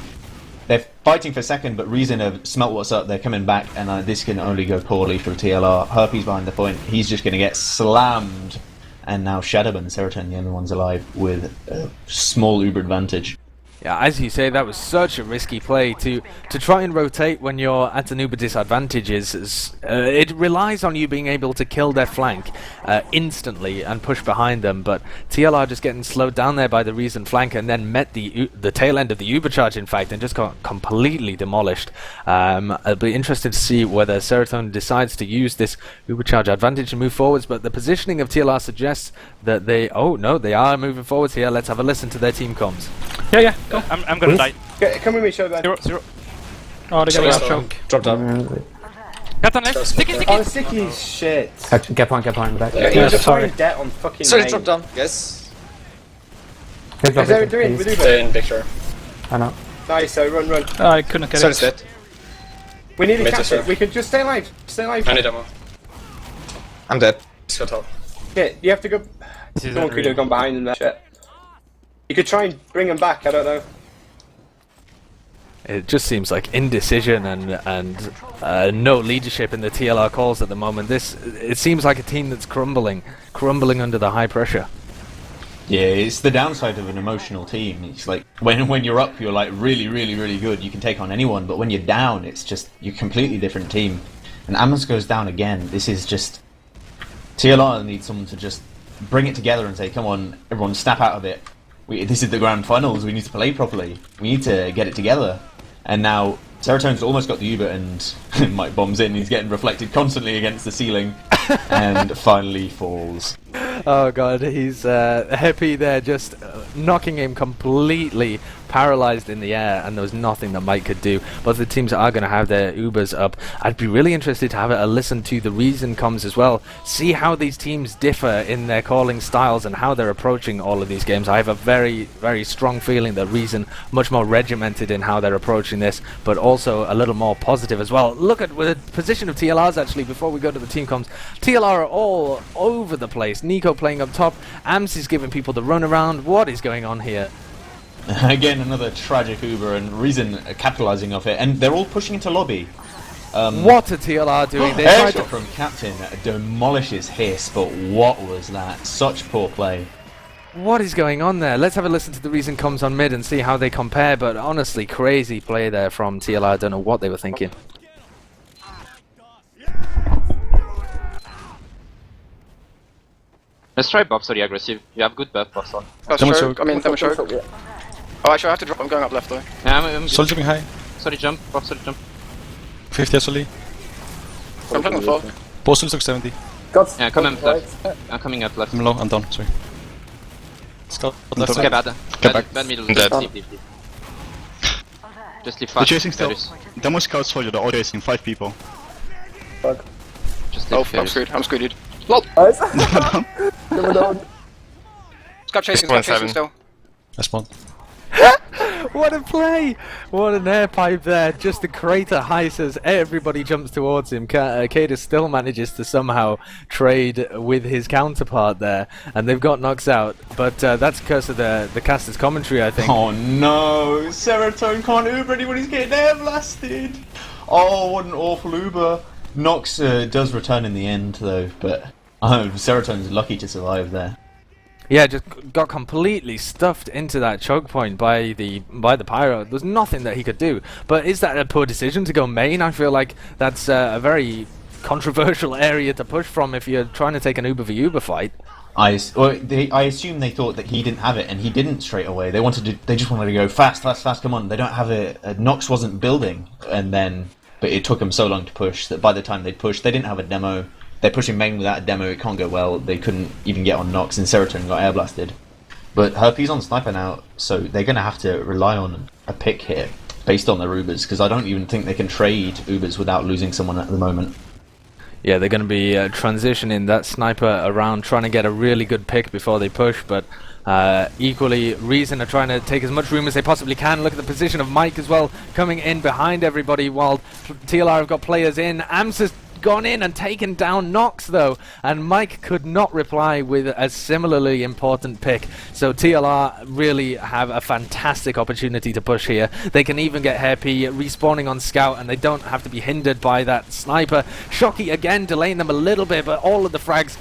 They're fighting for second, but Reason have smelt what's up. They're coming back, and this can only go poorly for TLR. Herpes behind the point. He's just going to get slammed. And now Shadowban and Serotone, the only ones alive, with a small Uber advantage. Yeah, as you say, that was such a risky play to try and rotate when you're at an Uber disadvantage. It relies on you being able to kill their flank instantly and push behind them, but TLR just getting slowed down there by the Reason flank and then met the tail end of the Ubercharge, in fact, and just got completely demolished. I'll be interested to see whether Serotone decides to use this Ubercharge advantage and move forwards, but the positioning of TLR suggests that they... Oh, no, they are moving forwards here. Let's have a listen to their team comms. Yeah, go. I'm gonna die. Come with me, Showdown. 0. Oh, they're getting out Slow. choke. Drop down. Kaptain left. Sticky, sticky. Oh, the sticky shit. Get point in the back. Yeah, Yeah, just sorry. throwing debt on fucking Sorry, main. drop down, guys. Is there doing with Uber? They're in Victor. I know. Nice, so run. Oh, I couldn't get Sorry's it. dead. We need to Mid to catch it. serve. We could just stay alive. Stay alive. I need ammo. I'm dead. Let's go top. Yeah, you have to go. This is Someone could unreal. have gone behind him there. Shit. You could try and bring him back, I don't know. It just seems like indecision and no leadership in the TLR calls at the moment. It seems like a team that's crumbling under the high pressure. Yeah, it's the downside of an emotional team. It's like when you're up, you're like really good. You can take on anyone, but when you're down, it's just you're a completely different team. And Amos goes down again. This is just TLR needs someone to just bring it together and say, "Come on, everyone, snap out of it. This is the grand finals. We need to play properly. We need to get it together." And now Serotone's almost got the Uber, and Mike bombs in. He's getting reflected constantly against the ceiling, and finally falls. Oh god, he's happy there, just knocking him completely paralyzed in the air, and there was nothing that Mike could do. Both the teams are going to have their Ubers up. I'd be really interested to have a listen to the Reason comms as well, see how these teams differ in their calling styles and how they're approaching all of these games. I have a very strong feeling that Reason much more regimented in how they're approaching this, but also a little more positive as well. Look at the position of TLR's actually before we go to the team comms. TLR are all over the place. Nico playing up top, Ams is giving people the run around. What is going on here? Again, another tragic Uber, and Reason capitalizing off it, and they're all pushing into lobby. What are TLR doing? They tried Headshot from Kaptain demolishes Hiss, but what was that? Such poor play. What is going on there? Let's have a listen to the Reason comms on mid and see how they compare, but honestly, crazy play there from TLR. I don't know what they were thinking. Let's try buff, sorry, aggressive. You have good buff, buff, sorry. Choke. I mean, demo choke. Oh, actually, I have to drop. I'm going up left though. Yeah, I'm Soldier high. sorry, jump, buff, sorry, jump. 50 SLE. I'm playing on 4. Postal took 70. Yeah, come up left. I'm coming up left. I'm low. I'm down. Sorry. Scout left Okay, side. bad. Get back. Bad middle. I'm dead. Leave. Just leave They're fast. chasing still. Ferris. Demo scout soldier. They're all chasing 5 people. Just leave I'm Ferris. screwed. I'm screwed, dude. Lol. Scout chasing still. I spawned. What a play! What an air pipe there. Just the crater HYS as everybody jumps towards him. kaidus still manages to somehow trade with his counterpart there, and they've got knocks out. But that's because of the caster's commentary, I think. Oh no, Serotone can't Uber anyone, he's getting air blasted. Oh, what an awful Uber. knoxxx does return in the end though, but Serotone's lucky to survive there. Yeah, just got completely stuffed into that choke point by the pyro. There's nothing that he could do. But is that a poor decision to go main? I feel like that's a very controversial area to push from if you're trying to take an Uber v Uber fight. I assume they thought that he didn't have it, and he didn't straight away. They just wanted to go fast. Come on, they don't have it. Knox wasn't building, but it took them so long to push that by the time they pushed, they didn't have a demo. They're pushing main without a demo. It can't go well. They couldn't even get on Knox, and Serotone got air blasted. But Herpy's on sniper now, so they're going to have to rely on a pick here based on their Ubers, because I don't even think they can trade Ubers without losing someone at the moment. Yeah, they're going to be transitioning that sniper around, trying to get a really good pick before they push, but equally, Reason are trying to take as much room as they possibly can. Look at the position of Mike as well, coming in behind everybody, while TLR have got players in. Ams has gone in and taken down knoxxx though, and Mike could not reply with a similarly important pick. So TLR really have a fantastic opportunity to push here. They can even get Happy respawning on scout, and they don't have to be hindered by that sniper. Shocky again delaying them a little bit, but all of the frags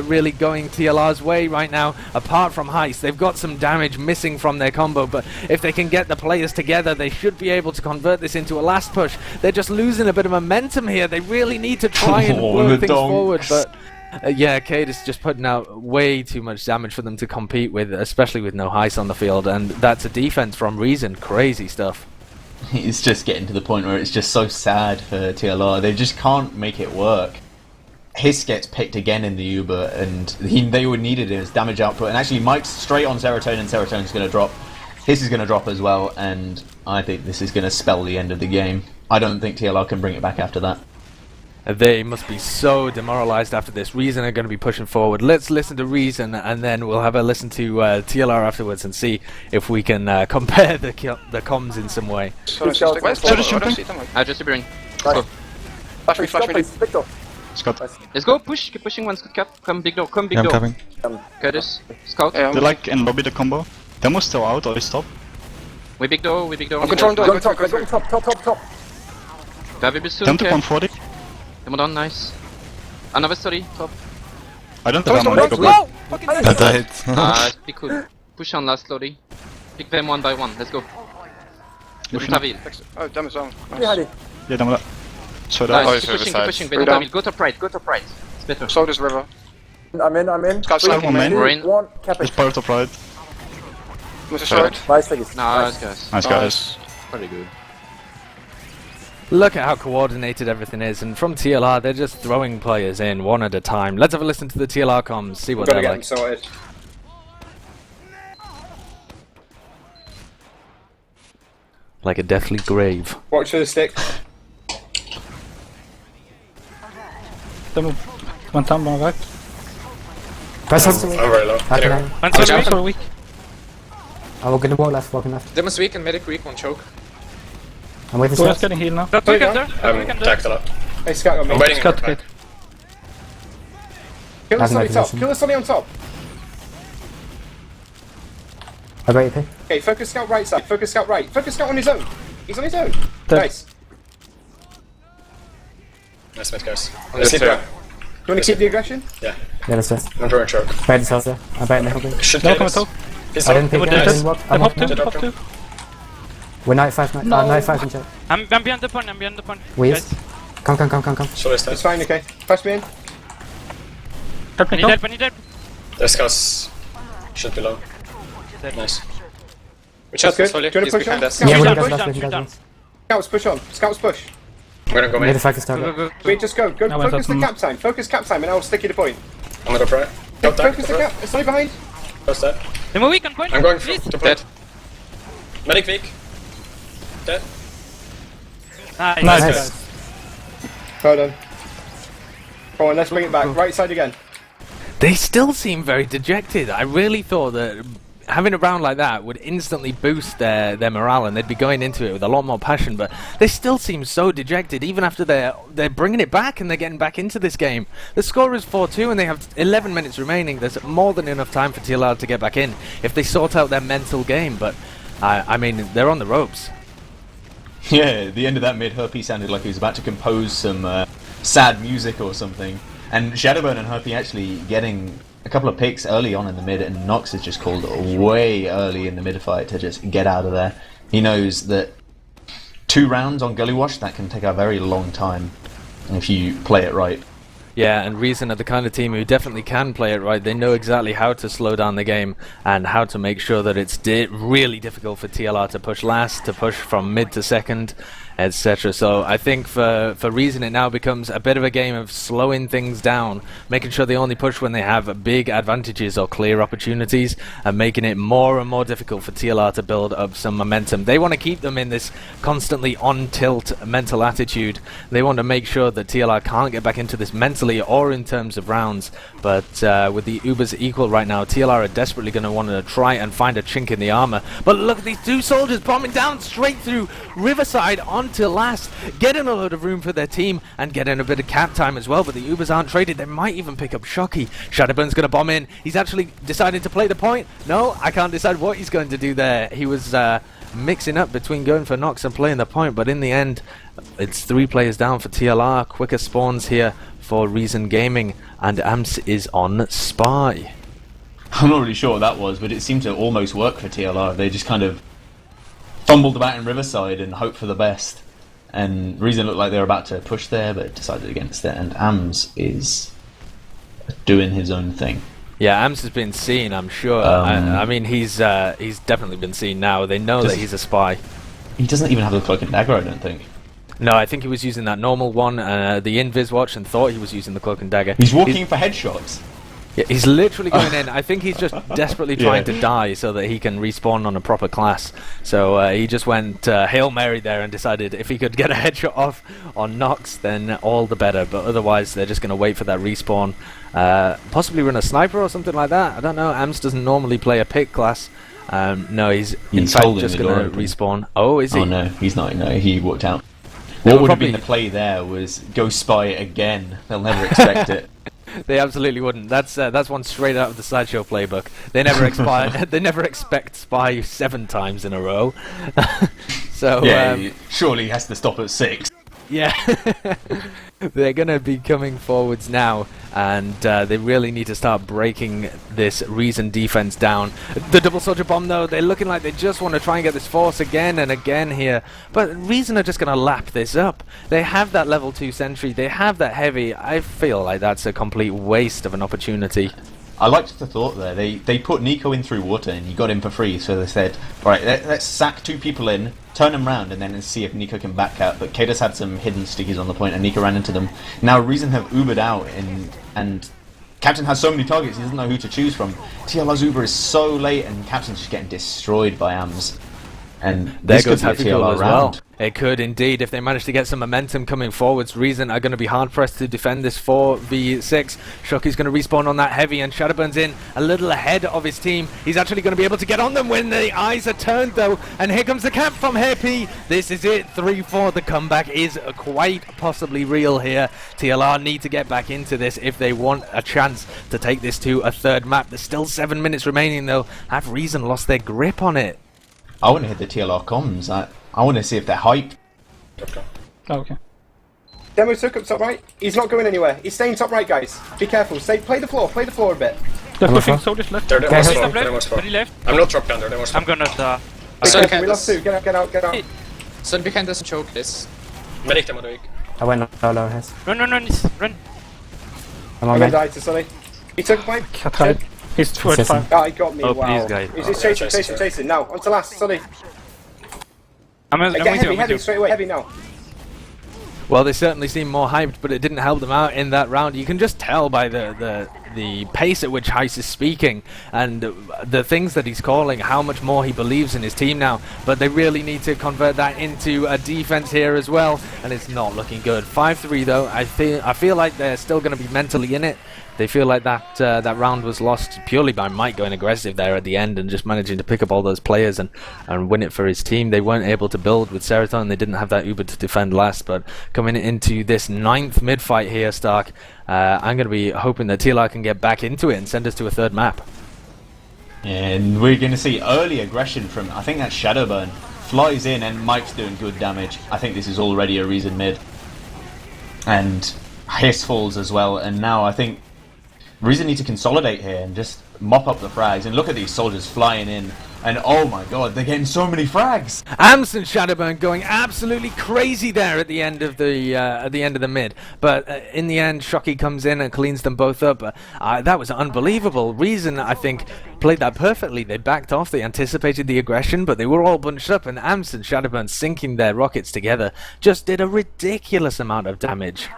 really going TLR's way right now, apart from HYS. They've got some damage missing from their combo, but if they can get the players together, they should be able to convert this into a last push. They're just losing a bit of momentum here. They really need to try and work things forward, but yeah, kaidus just putting out way too much damage for them to compete with, especially with no HYS on the field, and that's a defense from Reason. Crazy stuff. It's just getting to the point where it's just so sad for TLR. They just can't make it work. HYS gets picked again in the Uber, and they would needed his damage output, and actually Mike's straight on Serotone, and Serotone's going to drop. HYS is going to drop as well, and I think this is going to spell the end of the game. I don't think TLR can bring it back after that. They must be so demoralized after this. Reason are going to be pushing forward. Let's listen to Reason, and then we'll have a listen to TLR afterwards and see if we can compare the comms in some way. Just a bring. Scott. Let's go, push, keep pushing one Scott cap. Come big door, come big door. Coming. Kaidus, scout. They like in lobby the combo. Demo's still out, or they stop. We big door. I'm controlling door. Go top. David is soon. Demo to 140. Demo down, nice. Another story, top. I don't have ammo, go. I died. Be cool. Push on last slowly. Pick them one by one, let's go. Tavil. Oh, damn it, down. Yeah, Demo. So Nice, keep pushing, Go top right. It's better. Soldiers river. I'm in. Scout one main. We're in. It's part of top right. Nice guys. Nice guys. Pretty good. Look at how coordinated everything is, and from TLR, they're just throwing players in one at a time. Let's have a listen to the TLR comms, see what they're like. Get them sorted. Like a deathly grave. Watch for the stick. One time, one right. Press I'm very low. So weak. I'm walking the wall left, walking left. Demon's weak and medic weak, one choke. I'm waiting We're for just getting healed now. That's weekender. I'm tacked a lot. Hey, scout on me. I'm waiting Scout for kid. Kill the Hasn't Sonny got top. position. Kill the Sonny on top. I got you, P. Okay, focus scout right side. Focus scout right. Focus scout on his own. He's on his own. Dead. Nice. Nice mid, guys. Let's keep going. Do you want to keep the aggression? Yeah. Yeah, let's just. I'm throwing choke. Bait the cells there. I'm baiting the whole thing. Should No, kill come this. top. He's I didn't pick top. it, I didn't walk. I'm Top off now. two, top two. We're night 5 now. Night 5 in chat. I'm behind the point. We Guys, is. Come. Should I start? It's fine, okay. Pass me in. Help I me need top. help. The scouts should be low. Nice. Which That's has good. fully. Do you He's want to push on? behind us. Yeah, we down, got push last down, week, push down. guys. Scouts push on. Scouts push. I'm gonna go Need main. to focus target. Go. Wait, just go. I went Focus up the cap time. Focus cap time, and I'll stick you the point. I'm gonna go right. Go down. Focus the cap. It's only behind. Close that. Demo weak on point. I'm going Please. to point. Medic weak. Dead. Nice. Nice. Well done. Come on, let's bring it back. Right side again. They still seem very dejected. I really thought that having a round like that would instantly boost their morale, and they'd be going into it with a lot more passion, but they still seem so dejected even after they're bringing it back and they're getting back into this game. The score is 4-2 and they have 11 minutes remaining. There's more than enough time for TLR to get back in if they sort out their mental game, but I mean, they're on the ropes. Yeah, at the end of that mid, Herpy sounded like he was about to compose some sad music or something. And Shadowburn and Herpy actually getting a couple of picks early on in the mid, and knoxxx is just called way early in the mid fight to just get out of there. He knows that 2 rounds on Gully Wash, that can take a very long time if you play it right. Yeah, and Reason are the kind of team who definitely can play it right. They know exactly how to slow down the game and how to make sure that it's really difficult for TLR to push last, to push from mid to second, etc. So I think for Reason it now becomes a bit of a game of slowing things down, making sure they only push when they have big advantages or clear opportunities, and making it more and more difficult for TLR to build up some momentum. They want to keep them in this constantly on tilt mental attitude. They want to make sure that TLR can't get back into this mentally or in terms of rounds, but with the Ubers equal right now, TLR are desperately going to want to try and find a chink in the armor. But look at these two soldiers bombing down straight through Riverside onto last, getting a load of room for their team and getting a bit of cap time as well. But the Ubers aren't traded. They might even pick up Shocky. Shadowburn's going to bomb in. He's actually decided to play the point. No, I can't decide what he's going to do there. He was mixing up between going for Knox and playing the point, but in the end it's 3 players down for TLR. Quicker spawns here for Reason Gaming, and Amps is on Spy. I'm not really sure what that was, but it seemed to almost work for TLR. They just kind of fumbled about in Riverside and hoped for the best. And Reason looked like they were about to push there, but decided against it. And Ams is doing his own thing. Yeah, Ams has been seen, I'm sure. I mean, he's definitely been seen now. They know that he's a spy. He doesn't even have the cloak and dagger, I don't think. No, I think he was using that normal one, the Invis watch, and thought he was using the cloak and dagger. He's walking for headshots. Yeah, he's literally going in. I think he's just desperately trying to die so that he can respawn on a proper class. So he just went Hail Mary there and decided if he could get a headshot off on Knox, then all the better. But otherwise, they're just going to wait for that respawn. Possibly run a sniper or something like that. I don't know. Ams doesn't normally play a pick class. No, he's in fact just going to respawn. Oh, is he? Oh no, he's not. No, he walked out. What would have been the play there was go spy again. They'll never expect it. They absolutely wouldn't. That's one straight out of the Sideshow playbook. They never they never expect spy 7 times in a row. So yeah, surely he has to stop at 6. Yeah. They're going to be coming forwards now, and they really need to start breaking this Reason defense down. The double soldier bomb, though, they're looking like they just want to try and get this force again and again here. But Reason are just going to lap this up. They have that level 2 sentry. They have that heavy. I feel like that's a complete waste of an opportunity. I liked the thought there. They put Nico in through water and he got him for free, so they said, right, let's sack 2 people in, turn them round, and then see if Nico can back out. But kaidus had some hidden stickies on the point and Nico ran into them. Now Reason have Ubered out, and Kaptain has so many targets, he doesn't know who to choose from. TLR's Uber is so late and Kaptain's just getting destroyed by AMS. And there this goes could be a Hafficool TLR as round. well. It could indeed, if they manage to get some momentum coming forwards. Reason are going to be hard pressed to defend this 4v6. Shocky's going to respawn on that heavy, and Shadowburn's in a little ahead of his team. He's actually going to be able to get on them when the eyes are turned, though. And here comes the cap from Happy. This is it, 3-4. The comeback is quite possibly real here. TLR need to get back into this if they want a chance to take this to a 3rd map. There's still 7 minutes remaining, though. Have Reason lost their grip on it? I want to hit the TLR comms. I want to see if they're hyped. Okay. Demo took up top right. He's not going anywhere. He's staying top right, guys. Be careful. Play the floor a bit. They're pushing soldiers left. They're Left, more left, they're more left, slow. very left. I'm not drop down there, they're more slow. I'm gonna Be Sorry, careful, we lost 2. Get out. So behind us and choke this. Medic them, Odovik. I went low, Hess. run, run. I'm I'm on gonna main. die to Sonny. He took a point. Can't hide. He's 45. Ah, he got me. Oh, wow. please, guys. He's just chasing. Now, on to last, Sonny. I'm Get with heavy you. straight away. Heavy now. Well, they certainly seem more hyped, but it didn't help them out in that round. You can just tell by the pace at which HYS is speaking and the things that he's calling, how much more he believes in his team now. But they really need to convert that into a defense here as well, and it's not looking good. 5-3 though. I feel like they're still going to be mentally in it. They feel like that round was lost purely by Mike going aggressive there at the end and just managing to pick up all those players and win it for his team. They weren't able to build with Serotone. They didn't have that Uber to defend last. But coming into this 9th mid fight here, Stark, I'm going to be hoping that TLR can get back into it and send us to a 3rd map. And we're going to see early aggression from, I think that's Shadowburn. Flies in and Mike's doing good damage. I think this is already a Reason mid. And HYS falls as well. And now I think Reason need to consolidate here and just mop up the frags. And look at these soldiers flying in. And oh my god, they're getting so many frags. Ams and Shadowburn going absolutely crazy there at the end of the mid, but in the end, Shocky comes in and cleans them both up. That was unbelievable. Reason, I think, played that perfectly. They backed off, they anticipated the aggression, but they were all bunched up, and Ams and Shadowburn sinking their rockets together just did a ridiculous amount of damage.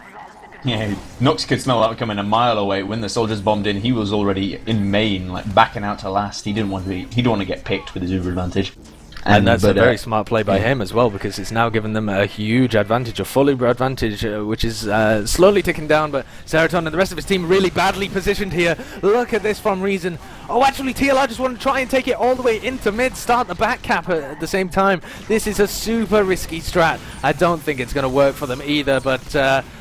Yeah, knoxxx could smell that coming a mile away. When the soldiers bombed in, he was already in main, like backing out to last. He didn't want to get picked with his uber advantage. And that's a very smart play by him as well, because it's now given them a huge advantage, a full uber advantage, which is slowly ticking down. But Serotone and the rest of his team really badly positioned here. Look at this from Reason. Oh, actually, TLR just want to try and take it all the way into mid, start the back cap at the same time. This is a super risky strat. I don't think it's going to work for them either, but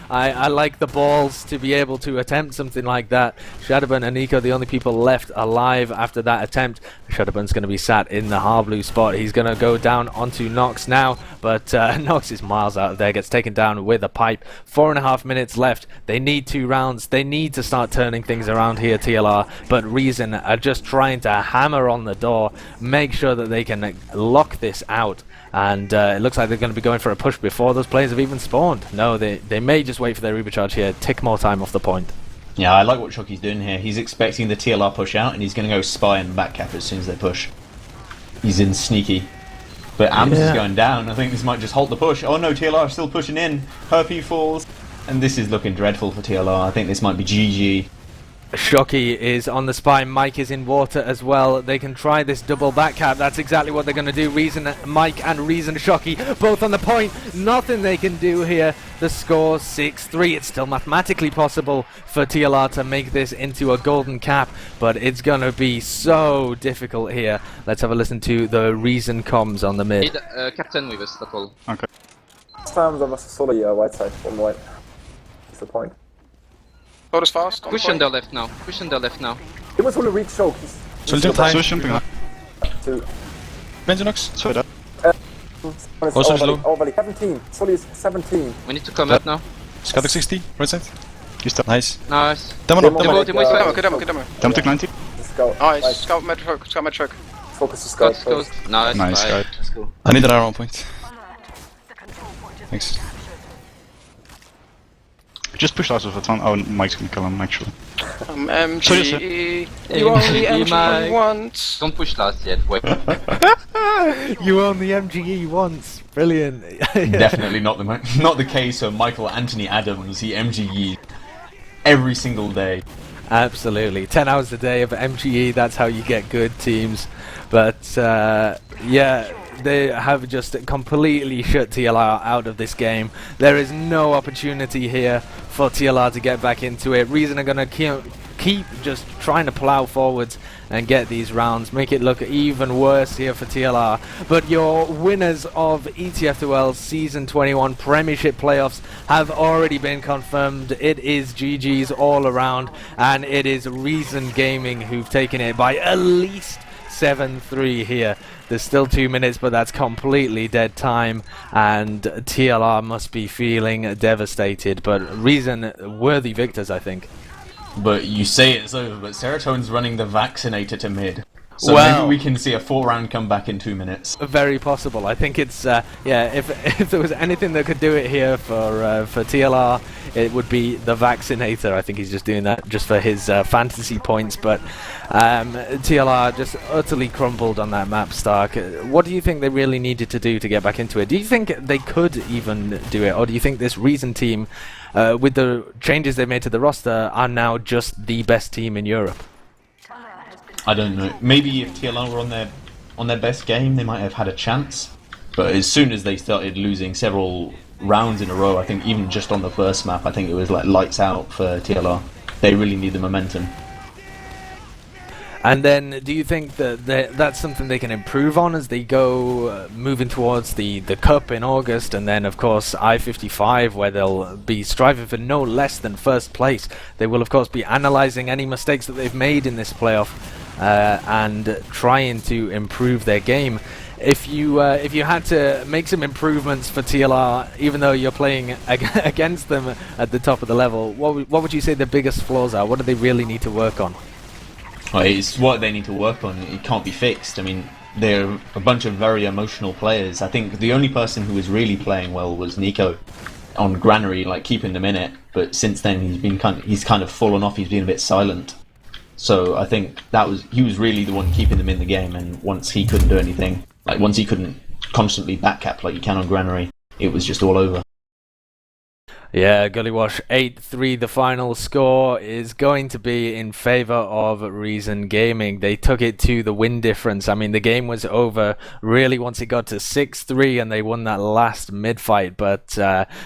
I like the balls to be able to attempt something like that. Shadowburn and Nico, the only people left alive after that attempt. Shadowburn's going to be sat in the hard blue spot. He's going to go down onto knoxxx now, but knoxxx is miles out of there, gets taken down with a pipe. 4.5 minutes left. They need 2 rounds. They need to start turning things around here, TLR, but Reason are just trying to hammer on the door, make sure that they can lock this out. And it looks like they're going to be going for a push before those players have even spawned. No, they may just wait for their uber charge here, tick more time off the point. Yeah, I like what Shocky's doing here. He's expecting the TLR push out, and he's going to go spy and back cap as soon as they push. He's in sneaky. But Ams is going down. I think this might just halt the push. Oh no, TLR is still pushing in. Herpy falls. And this is looking dreadful for TLR. I think this might be GG. Shocky is on the spy, Mike is in water as well. They can try this double back cap. That's exactly what they're going to do. Reason Mike and Reason Shocky both on the point. Nothing they can do here. The score 6-3. It's still mathematically possible for TLR to make this into a golden cap, but it's going to be so difficult here. Let's have a listen to the Reason comms on the mid. Kaptain with us, that's all. Okay. Times I must solely white side on white. That's the point. Load is fast. Push on the left now. Push on the left now. He was only reach choke. Så kjempinga. Vent til knoxxx. Så er det. Also slow. Overly 17. Solly is 17. We need to come up now. Scatter 60. Right side. Nice. Nice. Demo. Demo is Demo. Take 90. Let's go. Nice. Scout med truck. Focus to scout. Scout. Nice. Nice, Bye. guy. Let's go. I need an arrow point. Thanks. Just push out of the town. Oh, Mike's gonna kill him actually. MG. You only MG once. Don't push last yet. Wait. You own the MGE once. Brilliant. Definitely not the case for Michael Anthony Adams. He MGE every single day. Absolutely. 10 hours a day of MGE, that's how you get good teams. But yeah, they have just completely shut TLR out of this game. There is no opportunity here for TLR to get back into it. Reason are going to keep just trying to plow forwards and get these rounds, make it look even worse here for TLR. But your winners of ETF2L Season 21 Premiership playoffs have already been confirmed. It is GG's all around, and it is Reason Gaming who've taken it by at least 7-3 here. There's still 2 minutes, but that's completely dead time, and TLR must be feeling devastated. But Reason worthy victors, I think. But you say it's over, but Serotone's running the vaccinator to mid. So well, maybe we can see a 4-round comeback in 2 minutes. Very possible. I think it's yeah. If there was anything that could do it here for TLR, it would be the vaccinator. I think he's just doing that just for his fantasy points. But TLR just utterly crumbled on that map. Stark, what do you think they really needed to do to get back into it? Do you think they could even do it, or do you think this Reason team, with the changes they made to the roster, are now just the best team in Europe? I don't know. Maybe if TLR were on their best game, they might have had a chance. But as soon as they started losing several rounds in a row, I think even just on the first map, I think it was like lights out for TLR. They really need the momentum. And then, do you think that that's something they can improve on as they go moving towards the Cup in August, and then of course I-55, where they'll be striving for no less than first place? They will of course be analysing any mistakes that they've made in this playoff and trying to improve their game. If you had to make some improvements for TLR, even though you're playing against them at the top of the level, what would you say the biggest flaws are? What do they really need to work on? Well, it's what they need to work on. It can't be fixed. I mean, they're a bunch of very emotional players. I think the only person who was really playing well was Nico on Granary, like keeping them in it. But since then, he's kind of fallen off. He's been a bit silent. So I think he was really the one keeping them in the game. And once he couldn't do anything, like once he couldn't constantly backcap like you can on Granary, it was just all over. Yeah, Gullywash 8-3. The final score is going to be in favour of Reason Gaming. They took it to the win difference. I mean, the game was over really once it got to 6-3 and they won that last mid-fight. But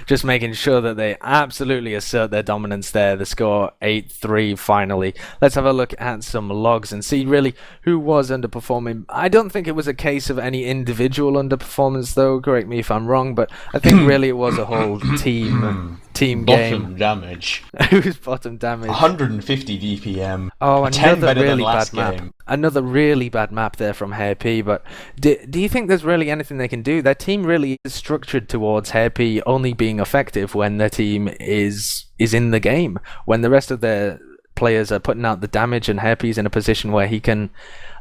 just making sure that they absolutely assert their dominance there. The score 8-3 finally. Let's have a look at some logs and see really who was underperforming. I don't think it was a case of any individual underperformance though. Correct me if I'm wrong, but I think really it was a whole team game. Bottom damage. Who's bottom damage? 150 DPM. Oh, 10 another better than really bad last map. game. Another really bad map there from Hair P. But do you think there's really anything they can do? Their team really is structured towards Hair P only being effective when their team is in the game. When the rest of their players are putting out the damage and Hair P's in a position where he can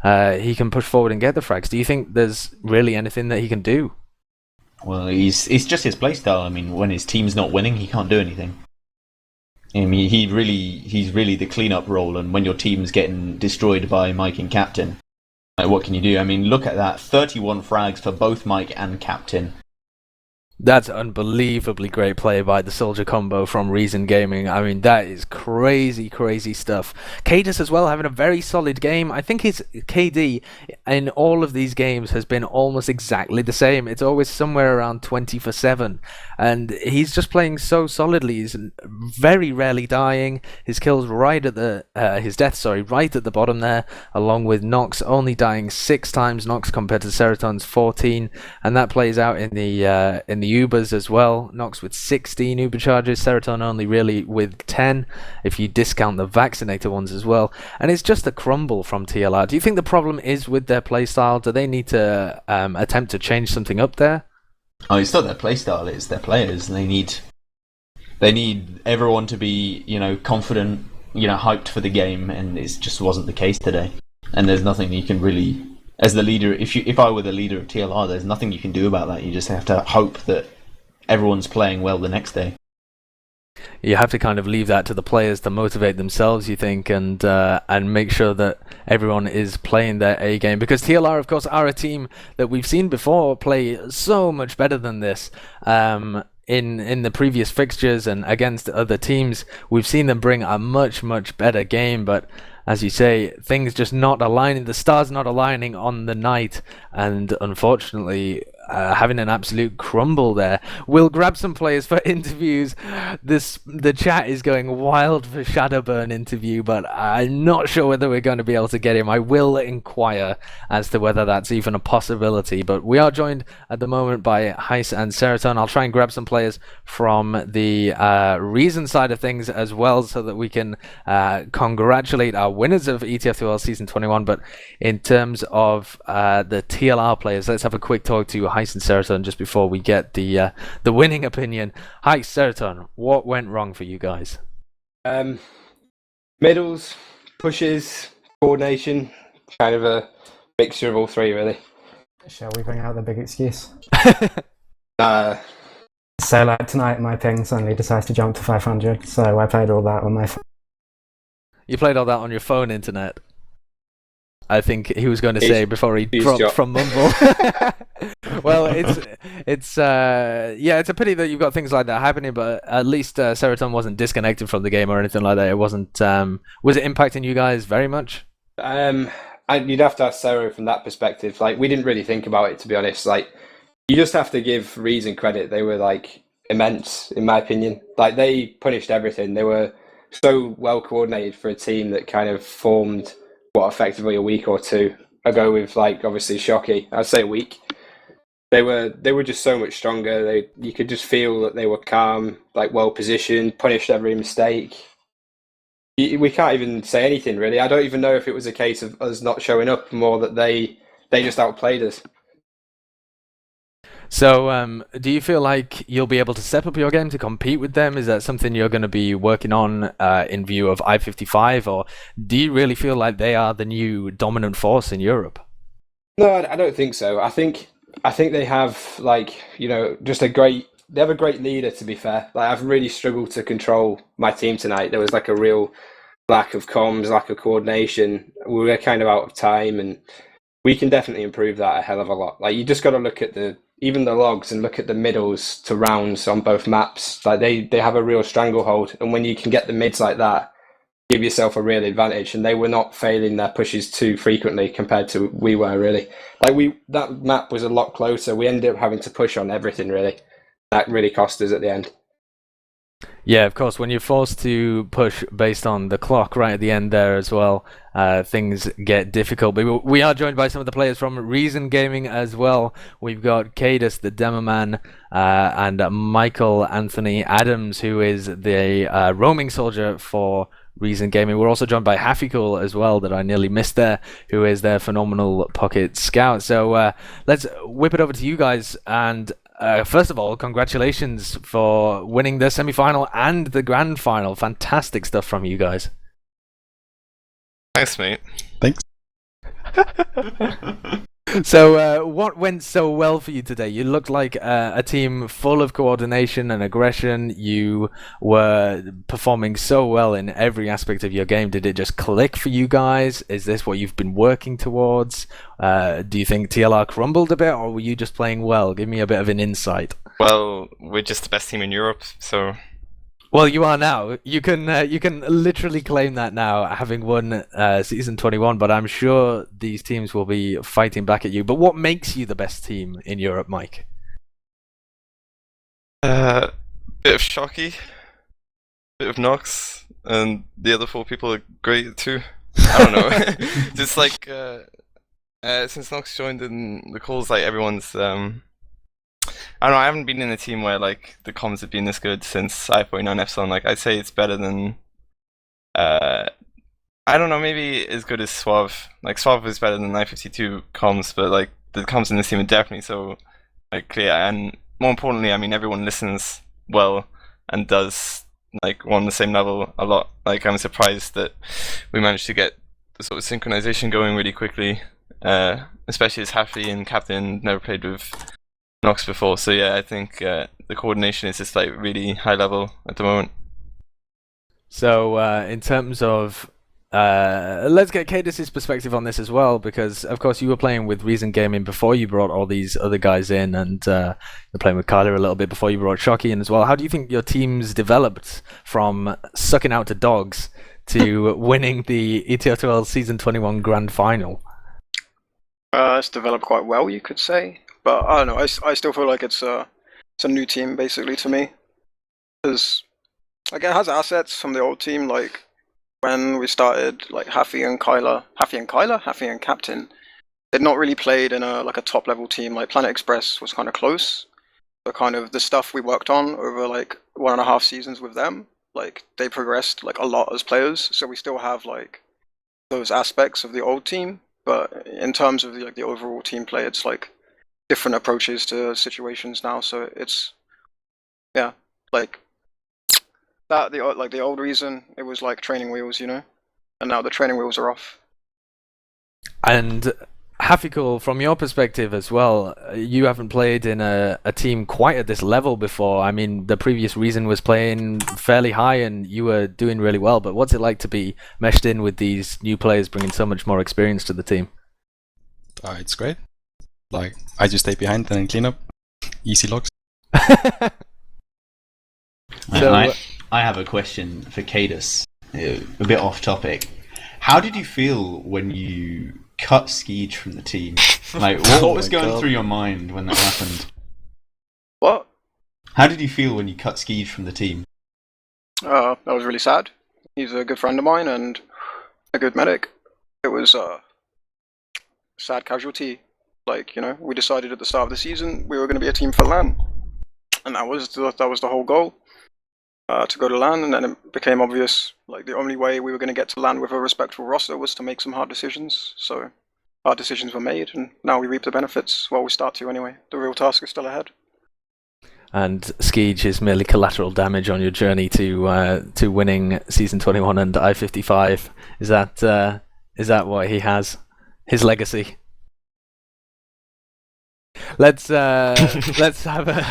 push forward and get the frags. Do you think there's really anything that he can do? Well, it's just his playstyle. I mean, when his team's not winning, he can't do anything. I mean, he's really the cleanup role, and when your team's getting destroyed by Mike and Captain, like, what can you do? I mean, look at that, 31 frags for both Mike and Captain. That's unbelievably great play by the Soldier combo from Reason Gaming. I mean, that is crazy, crazy stuff. Kaidus as well, having a very solid game. I think his KD in all of these games has been almost exactly the same. It's always somewhere around 20 for 7. And he's just playing so solidly. He's very rarely dying. His kills right at the, his death, right at the bottom there, along with knoxxx only dying 6 times, knoxxx compared to Serotone's 14. And that plays out in the Ubers as well. knoxxx with 16 Uber charges, Serotone only really with 10 if you discount the vaccinator ones as well. And it's just a crumble from TLR. Do you think the problem is with their playstyle? Do they need to attempt to change something up there? Oh, it's not their playstyle, it's their players. They need everyone to be, confident, hyped for the game, and it just wasn't the case today. And there's nothing you can really, as the leader, if I were the leader of TLR, there's nothing you can do about that. You just have to hope that everyone's playing well the next day. You have to kind of leave that to the players to motivate themselves, you think, and make sure that everyone is playing their A game. Because TLR, of course, are a team that we've seen before play so much better than this. In the previous fixtures and against other teams, we've seen them bring a much, much better game, but as you say, things just not aligning, the stars not aligning on the night, and unfortunately having an absolute crumble there. We'll grab some players for interviews. The chat is going wild for Shadowburn interview, but I'm not sure whether we're going to be able to get him. I will inquire as to whether that's even a possibility, but we are joined at the moment by HYS and Serotone. I'll try and grab some players from the Reason side of things as well, so that we can congratulate our winners of ETF2L Season 21. But in terms of the TLR players, let's have a quick talk to HYS and Serotone just before we get the winning opinion. HYS, Serotone, what went wrong for you guys? Middles, pushes, coordination, kind of a mixture of all three, really. Shall we bring out the big excuse? So, like, tonight my ping suddenly decides to jump to 500, so I played all that on my phone. You played all that on your phone internet? I think he was going to say before he dropped from Mumble. Well, it's a pity that you've got things like that happening, but at least Serotone wasn't disconnected from the game or anything like that. It wasn't. Was it impacting you guys very much? You'd have to ask Sero from that perspective. Like, we didn't really think about it, to be honest. Like, you just have to give Reason credit. They were like immense, in my opinion. Like, they punished everything. They were so well coordinated for a team that kind of formed effectively a week or two ago with, like, obviously Shocky. I'd say a week. They were just so much stronger. You could just feel that they were calm, like well positioned, punished every mistake. We can't even say anything really. I don't even know if it was a case of us not showing up, more that they just outplayed us. So, do you feel like you'll be able to step up your game to compete with them? Is that something you're going to be working on in view of I-55, or do you really feel like they are the new dominant force in Europe? No, I don't think so. I think they have like, just they have a great leader, to be fair. Like, I've really struggled to control my team tonight. There was like a real lack of comms, lack of coordination. We were kind of out of time, and we can definitely improve that a hell of a lot. Like, you just got to look at even the logs and look at the middles to rounds on both maps. Like, they have a real stranglehold, and when you can get the mids like that, give yourself a real advantage. And they were not failing their pushes too frequently compared to we were, really. Like, that map was a lot closer. We ended up having to push on everything, really. That really cost us at the end. Yeah, of course, when you're forced to push based on the clock right at the end there as well, things get difficult. But we are joined by some of the players from Reason Gaming as well. We've got Kaidus, the demo man, and Michael Anthony Adams, who is the roaming soldier for Reason Gaming. We're also joined by Hafficool as well, that I nearly missed there, who is their phenomenal pocket scout. So let's whip it over to you guys. And first of all, congratulations for winning the semi-final and the grand final. Fantastic stuff from you guys. Thanks, mate. Thanks. So what went so well for you today? You looked like a team full of coordination and aggression. You were performing so well in every aspect of your game. Did it just click for you guys? Is this what you've been working towards? Do you think TLR crumbled a bit, or were you just playing well? Give me a bit of an insight. Well, we're just the best team in Europe, so... Well, you are now. You can literally claim that now, having won season 21. But I'm sure these teams will be fighting back at you. But what makes you the best team in Europe, Mike? Bit of Starkie, bit of knoxxx, and the other 4 people are great too. I don't know. Just like since knoxxx joined in the calls, like everyone's. I don't know, I haven't been in a team where like the comms have been this good since I-49 Epsilon. Like, I'd say it's better than I don't know, maybe as good as Suave. Like, Suave was better than 952 comms, but like the comms in this team are definitely so like clear, and more importantly, I mean, everyone listens well and does like on the same level a lot. Like, I'm surprised that we managed to get the sort of synchronization going really quickly, especially as Haffy and Kaptain never played with knoxxx before. So yeah, I think the coordination is just like really high level at the moment. So in terms of let's get Kaidus' perspective on this as well, because of course you were playing with Reason Gaming before you brought all these other guys in, and you're playing with Kyler a little bit before you brought Shocky in as well. How do you think your teams developed from sucking out to dogs to winning the ETF2L season 21 grand final? It's developed quite well, you could say. But I don't know, I still feel like it's a new team, basically, to me. Because, like, it has assets from the old team, like, when we started, like, Haffy and Kaptain, they'd not really played in a top-level team. Like, Planet Express was kind of close. But kind of the stuff we worked on over, like, 1.5 seasons with them, like, they progressed, like, a lot as players. So we still have, like, those aspects of the old team. But in terms of, the overall team play, it's, like, different approaches to situations now, so it's like that. The old Reason, it was like training wheels, and now the training wheels are off. And Hafficool, from your perspective as well, you haven't played in a team quite at this level before. I mean, the previous Reason was playing fairly high and you were doing really well, but what's it like to be meshed in with these new players bringing so much more experience to the team? It's great. Like, I just stay behind and clean up. Easy logs. So, I have a question for Kaidus, a bit off topic. How did you feel when you cut Skeej from the team? Like, what was going through your mind when that happened? What? How did you feel when you cut Skeej from the team? I was really sad. He's a good friend of mine and a good medic. It was a sad casualty. Like, we decided at the start of the season we were going to be a team for LAN, and that was the whole goal, to go to LAN. And then it became obvious, like, the only way we were going to get to LAN with a respectful roster was to make some hard decisions. So hard decisions were made, and now we reap the benefits. Well, we start to anyway. The real task is still ahead. And Skeej is merely collateral damage on your journey to winning season 21 and I-55. Is that what he has? His legacy? let's have a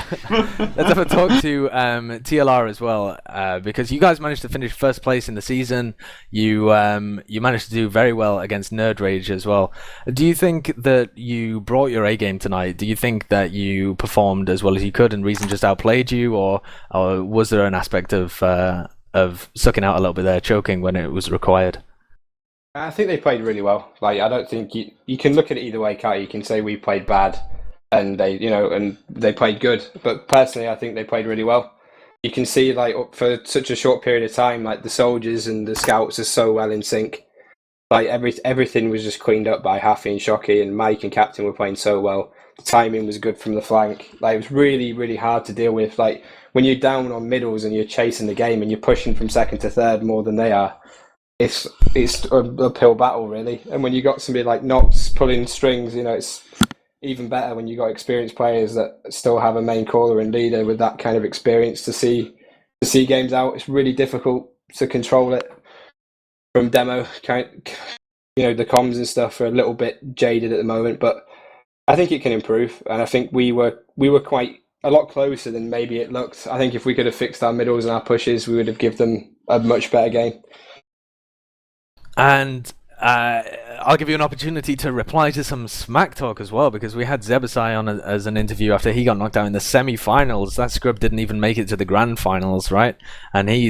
talk to TLR as well, because you guys managed to finish first place in the season. You managed to do very well against Nerd Rage as well. Do you think that you brought your A game tonight? Do you think that you performed as well as you could, and Reason just outplayed you, or was there an aspect of sucking out a little bit there, choking when it was required? I think they played really well. Like, I don't think you can look at it either way, can't you? You can say we played bad and they played good. But personally, I think they played really well. You can see, like, for such a short period of time, like, the soldiers and the scouts are so well in sync. Like, everything was just cleaned up by Haffy and Shocky, and Mike and Captain were playing so well. The timing was good from the flank. Like, it was really, really hard to deal with. Like, when you're down on middles and you're chasing the game and you're pushing from second to third more than they are, it's an uphill battle, really. And when you got somebody like knoxxx pulling strings, it's even better when you got experienced players that still have a main caller and leader with that kind of experience to see games out. It's really difficult to control it from demo. The comms and stuff are a little bit jaded at the moment, but I think it can improve. And I think we were quite a lot closer than maybe it looked. I think if we could have fixed our middles and our pushes, we would have given them a much better game. And I'll give you an opportunity to reply to some smack talk as well, because we had Zebasai on as an interview after he got knocked out in the semi-finals. That scrub didn't even make it to the grand finals, right? And he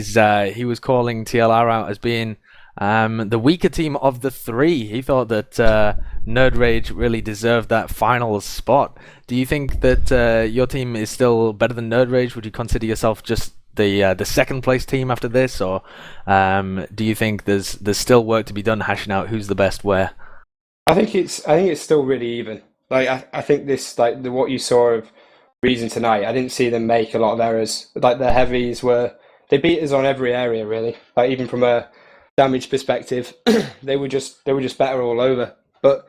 was calling TLR out as being the weaker team of the three. He thought that Nerd Rage really deserved that final spot. Do you think that your team is still better than Nerd Rage? Would you consider yourself just the second place team after this, or do you think there's still work to be done hashing out who's the best where? I think it's still really even. Like, I think this, like, what you saw of Reason tonight, I didn't see them make a lot of errors. Like, the heavies they beat us on every area, really. Like, even from a damage perspective, they were just better all over. But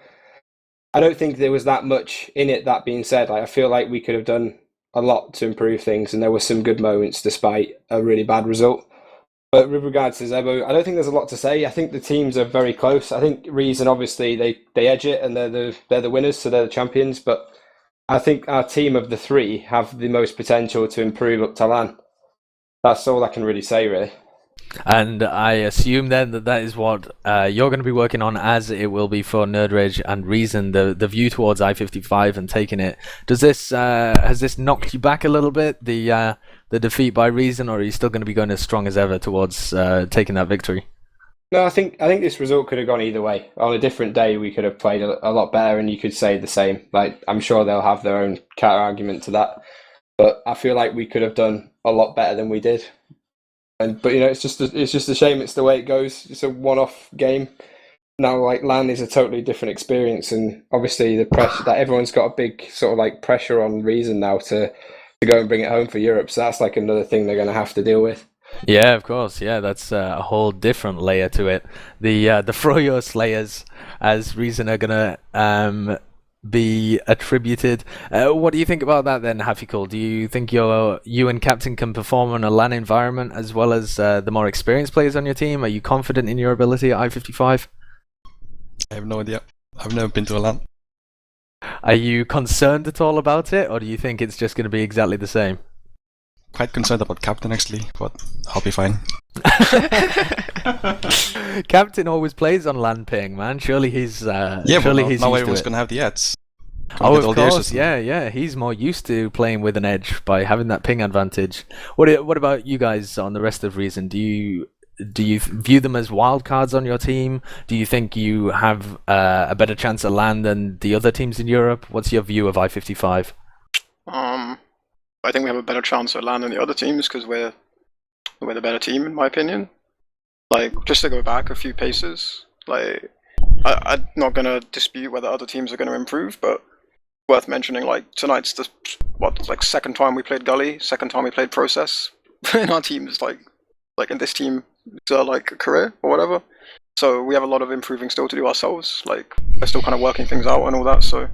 I don't think there was that much in it. That being said, like, I feel like we could have done a lot to improve things, and there were some good moments despite a really bad result. But with regards to Zebo, I don't think there's a lot to say. I think the teams are very close. I think Reason, obviously, they edge it, and they're the winners, so they're the champions. But I think our team of the three have the most potential to improve up to LAN. That's all I can really say, really. And I assume then that is what you're going to be working on, as it will be for Nerd Rage and Reason, the view towards I-55 and taking it. Does this has this knocked you back a little bit, the defeat by Reason, or are you still going to be going as strong as ever towards taking that victory? No, I think this result could have gone either way. On a different day, we could have played a lot better, and you could say the same. Like, I'm sure they'll have their own counter argument to that, but I feel like we could have done a lot better than we did. But it's just a shame. It's the way it goes. It's a one-off game. Now, like, LAN is a totally different experience, and obviously the pressure that everyone's got a big sort of like pressure on Reason now to go and bring it home for Europe. So that's like another thing they're going to have to deal with. Yeah, of course. Yeah, that's a whole different layer to it. The Froyo Slayers, as Reason, are gonna be attributed. What do you think about that then, Hafficool? Do you think you and Captain can perform in a LAN environment as well as the more experienced players on your team? Are you confident in your ability at I-55? I have no idea. I've never been to a LAN. Are you concerned at all about it, or do you think it's just going to be exactly the same? Quite concerned about Captain, actually, but I'll be fine. Captain always plays on LAN ping, man. Surely he's now he's everyone's gonna have the ads. Oh, of course, yeah. He's more used to playing with an edge by having that ping advantage. What about you guys on the rest of Reason? Do you view them as wildcards on your team? Do you think you have a better chance at LAN than the other teams in Europe? What's your view of I-55? I think we have a better chance at LAN than the other teams because we're the better team, in my opinion. Like, just to go back a few paces, like, I'm not going to dispute whether other teams are going to improve, but worth mentioning, like, tonight's the, second time we played Gully, second time we played Process. In our team is, like in this team, it's, like, a career or whatever. So we have a lot of improving still to do ourselves. Like, we're still kind of working things out and all that, so,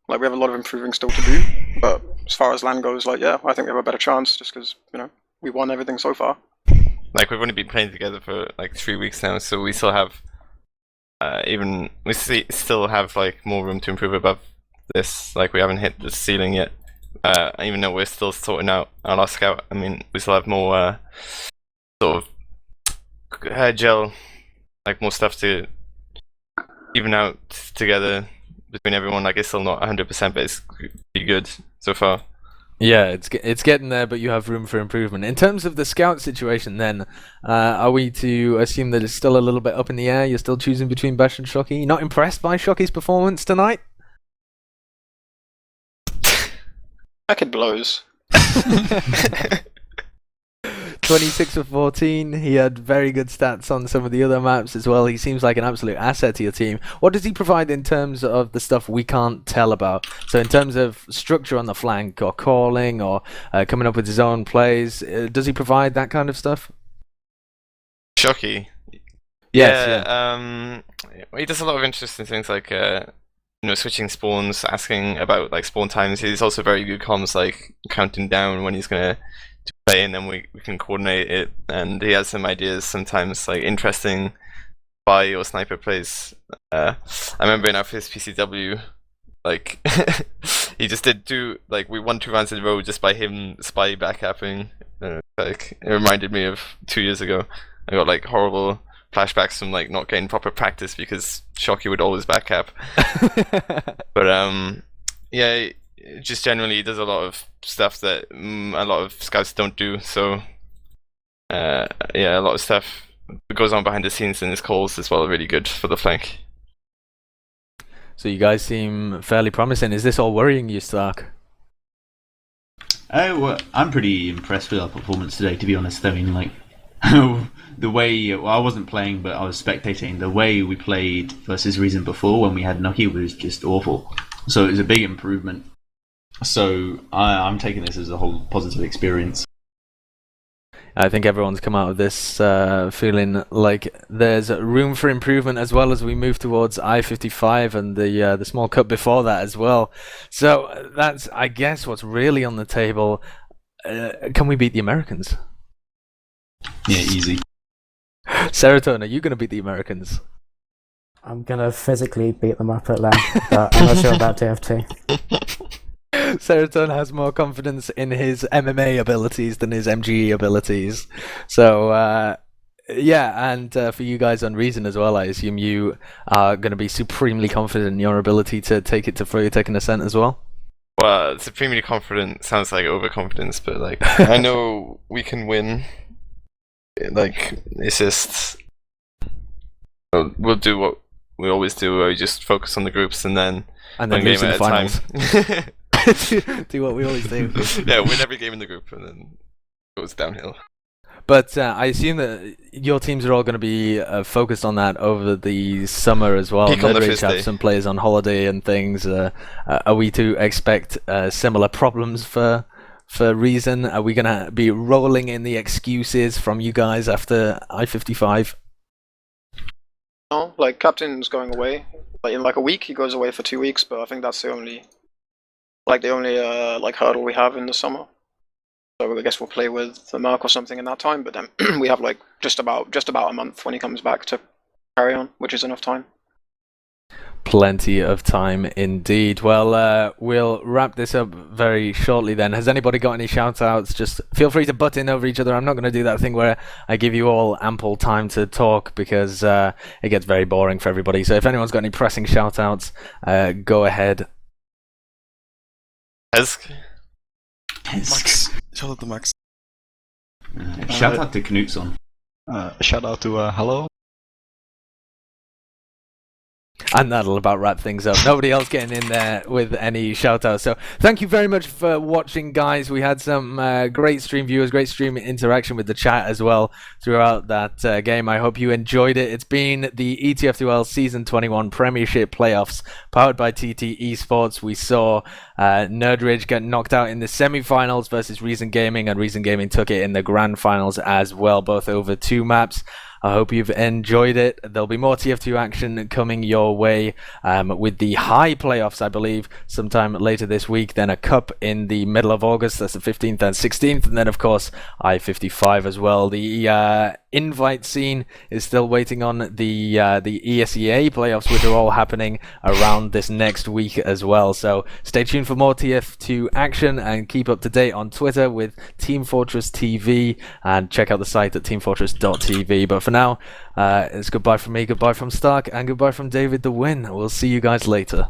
like, we have a lot of improving still to do. But as far as LAN goes, like, yeah, I think we have a better chance just because, we won everything so far. Like, we've only been playing together for like 3 weeks now, so we still have still have like more room to improve above this. Like, we haven't hit the ceiling yet. Even though we're still sorting out our last scout, I mean, we still have more sort of hair gel, like more stuff to even out together between everyone. Like, it's still not 100%, but it's pretty good so far. Yeah, it's getting there, but you have room for improvement. In terms of the scout situation, then, are we to assume that it's still a little bit up in the air? You're still choosing between Bash and Shocky? Not impressed by Shocky's performance tonight? Heck, it blows. 26 for 14. He had very good stats on some of the other maps as well. He seems like an absolute asset to your team. What does he provide in terms of the stuff we can't tell about? So in terms of structure on the flank or calling or coming up with his own plays, does he provide that kind of stuff? Shocky. Yes, yeah. He does a lot of interesting things like switching spawns, asking about like spawn times. He's also very good comms, like counting down when he's gonna play, and then we can coordinate it. And he has some ideas sometimes, like interesting spy or sniper plays. I remember in our first PCW, like he just did we won 2 rounds in a row just by him spy backcapping. Like, it reminded me of 2 years ago. I got like horrible flashbacks from like not getting proper practice because Shocky would always backcap. But yeah, just generally does a lot of stuff that a lot of scouts don't do. So yeah, a lot of stuff goes on behind the scenes in his calls as well, really good for the flank. So you guys seem fairly promising. Is this all worrying you, Stark? Oh, well, I'm pretty impressed with our performance today, to be honest. I mean, like, the way, I wasn't playing, but I was spectating. The way we played versus Reason before when we had Nucky was just awful. So it was a big improvement. So I'm taking this as a whole positive experience. I think everyone's come out of this feeling like there's room for improvement as well as we move towards I-55 and the small cup before that as well. So that's, I guess, what's really on the table. Can we beat the Americans? Yeah, easy. Serotone, are you going to beat the Americans? I'm going to physically beat them up at LAN, but I'm not sure about TFT. Serotone has more confidence in his MMA abilities than his MGE abilities. So, yeah, and for you guys on Reason as well, I assume you are going to be supremely confident in your ability to take it to throw your taking ascent as well? Well, supremely confident sounds like overconfidence, but like I know we can win. Like, it's just we'll do what we always do, where we just focus on the groups and then lose game in the at a finals. time. Do what we always do. Yeah, win every game in the group and then it goes downhill. But I assume that your teams are all going to be focused on that over the summer as well. Peak on the Nerdrage first have day. some players on holiday and things. Are we to expect similar problems for Reason? Are we going to be rolling in the excuses from you guys after I-55? No, like Captain's going away. Like in like a week, he goes away for 2 weeks. But I think that's the only like hurdle we have in the summer. So I guess we'll play with the Merc or something in that time. But then we have like just about a month when he comes back to carry on, which is enough time. Plenty of time indeed. Well, we'll wrap this up very shortly then. Has anybody got any shout outs? Just feel free to butt in over each other. I'm not going to do that thing where I give you all ample time to talk because it gets very boring for everybody. So if anyone's got any pressing shout outs, go ahead. Esk? Max. Shout out to Max. Shout out to Knutson. Shout out to Hello. And that'll about wrap things up. Nobody else getting in there with any shout-outs. So thank you very much for watching, guys. We had some great stream viewers, great stream interaction with the chat as well throughout that game. I hope you enjoyed it. It's been the ETF2L Season 21 Premiership Playoffs powered by TT Esports. We saw Nerdrage get knocked out in the semi-finals versus Reason Gaming, and Reason Gaming took it in the grand finals as well, both over 2 maps. I hope you've enjoyed it. There'll be more TF2 action coming your way with the high playoffs, I believe, sometime later this week. Then a cup in the middle of August. That's the 15th and 16th. And then, of course, I-55 as well. The invite scene is still waiting on the ESEA playoffs, which are all happening around this next week as well. So stay tuned for more TF2 action and keep up to date on Twitter with teamfortress.tv and check out the site at teamfortress.tv. But for now, it's goodbye from me, goodbye from Stark, and goodbye from David the Win. We'll see you guys later.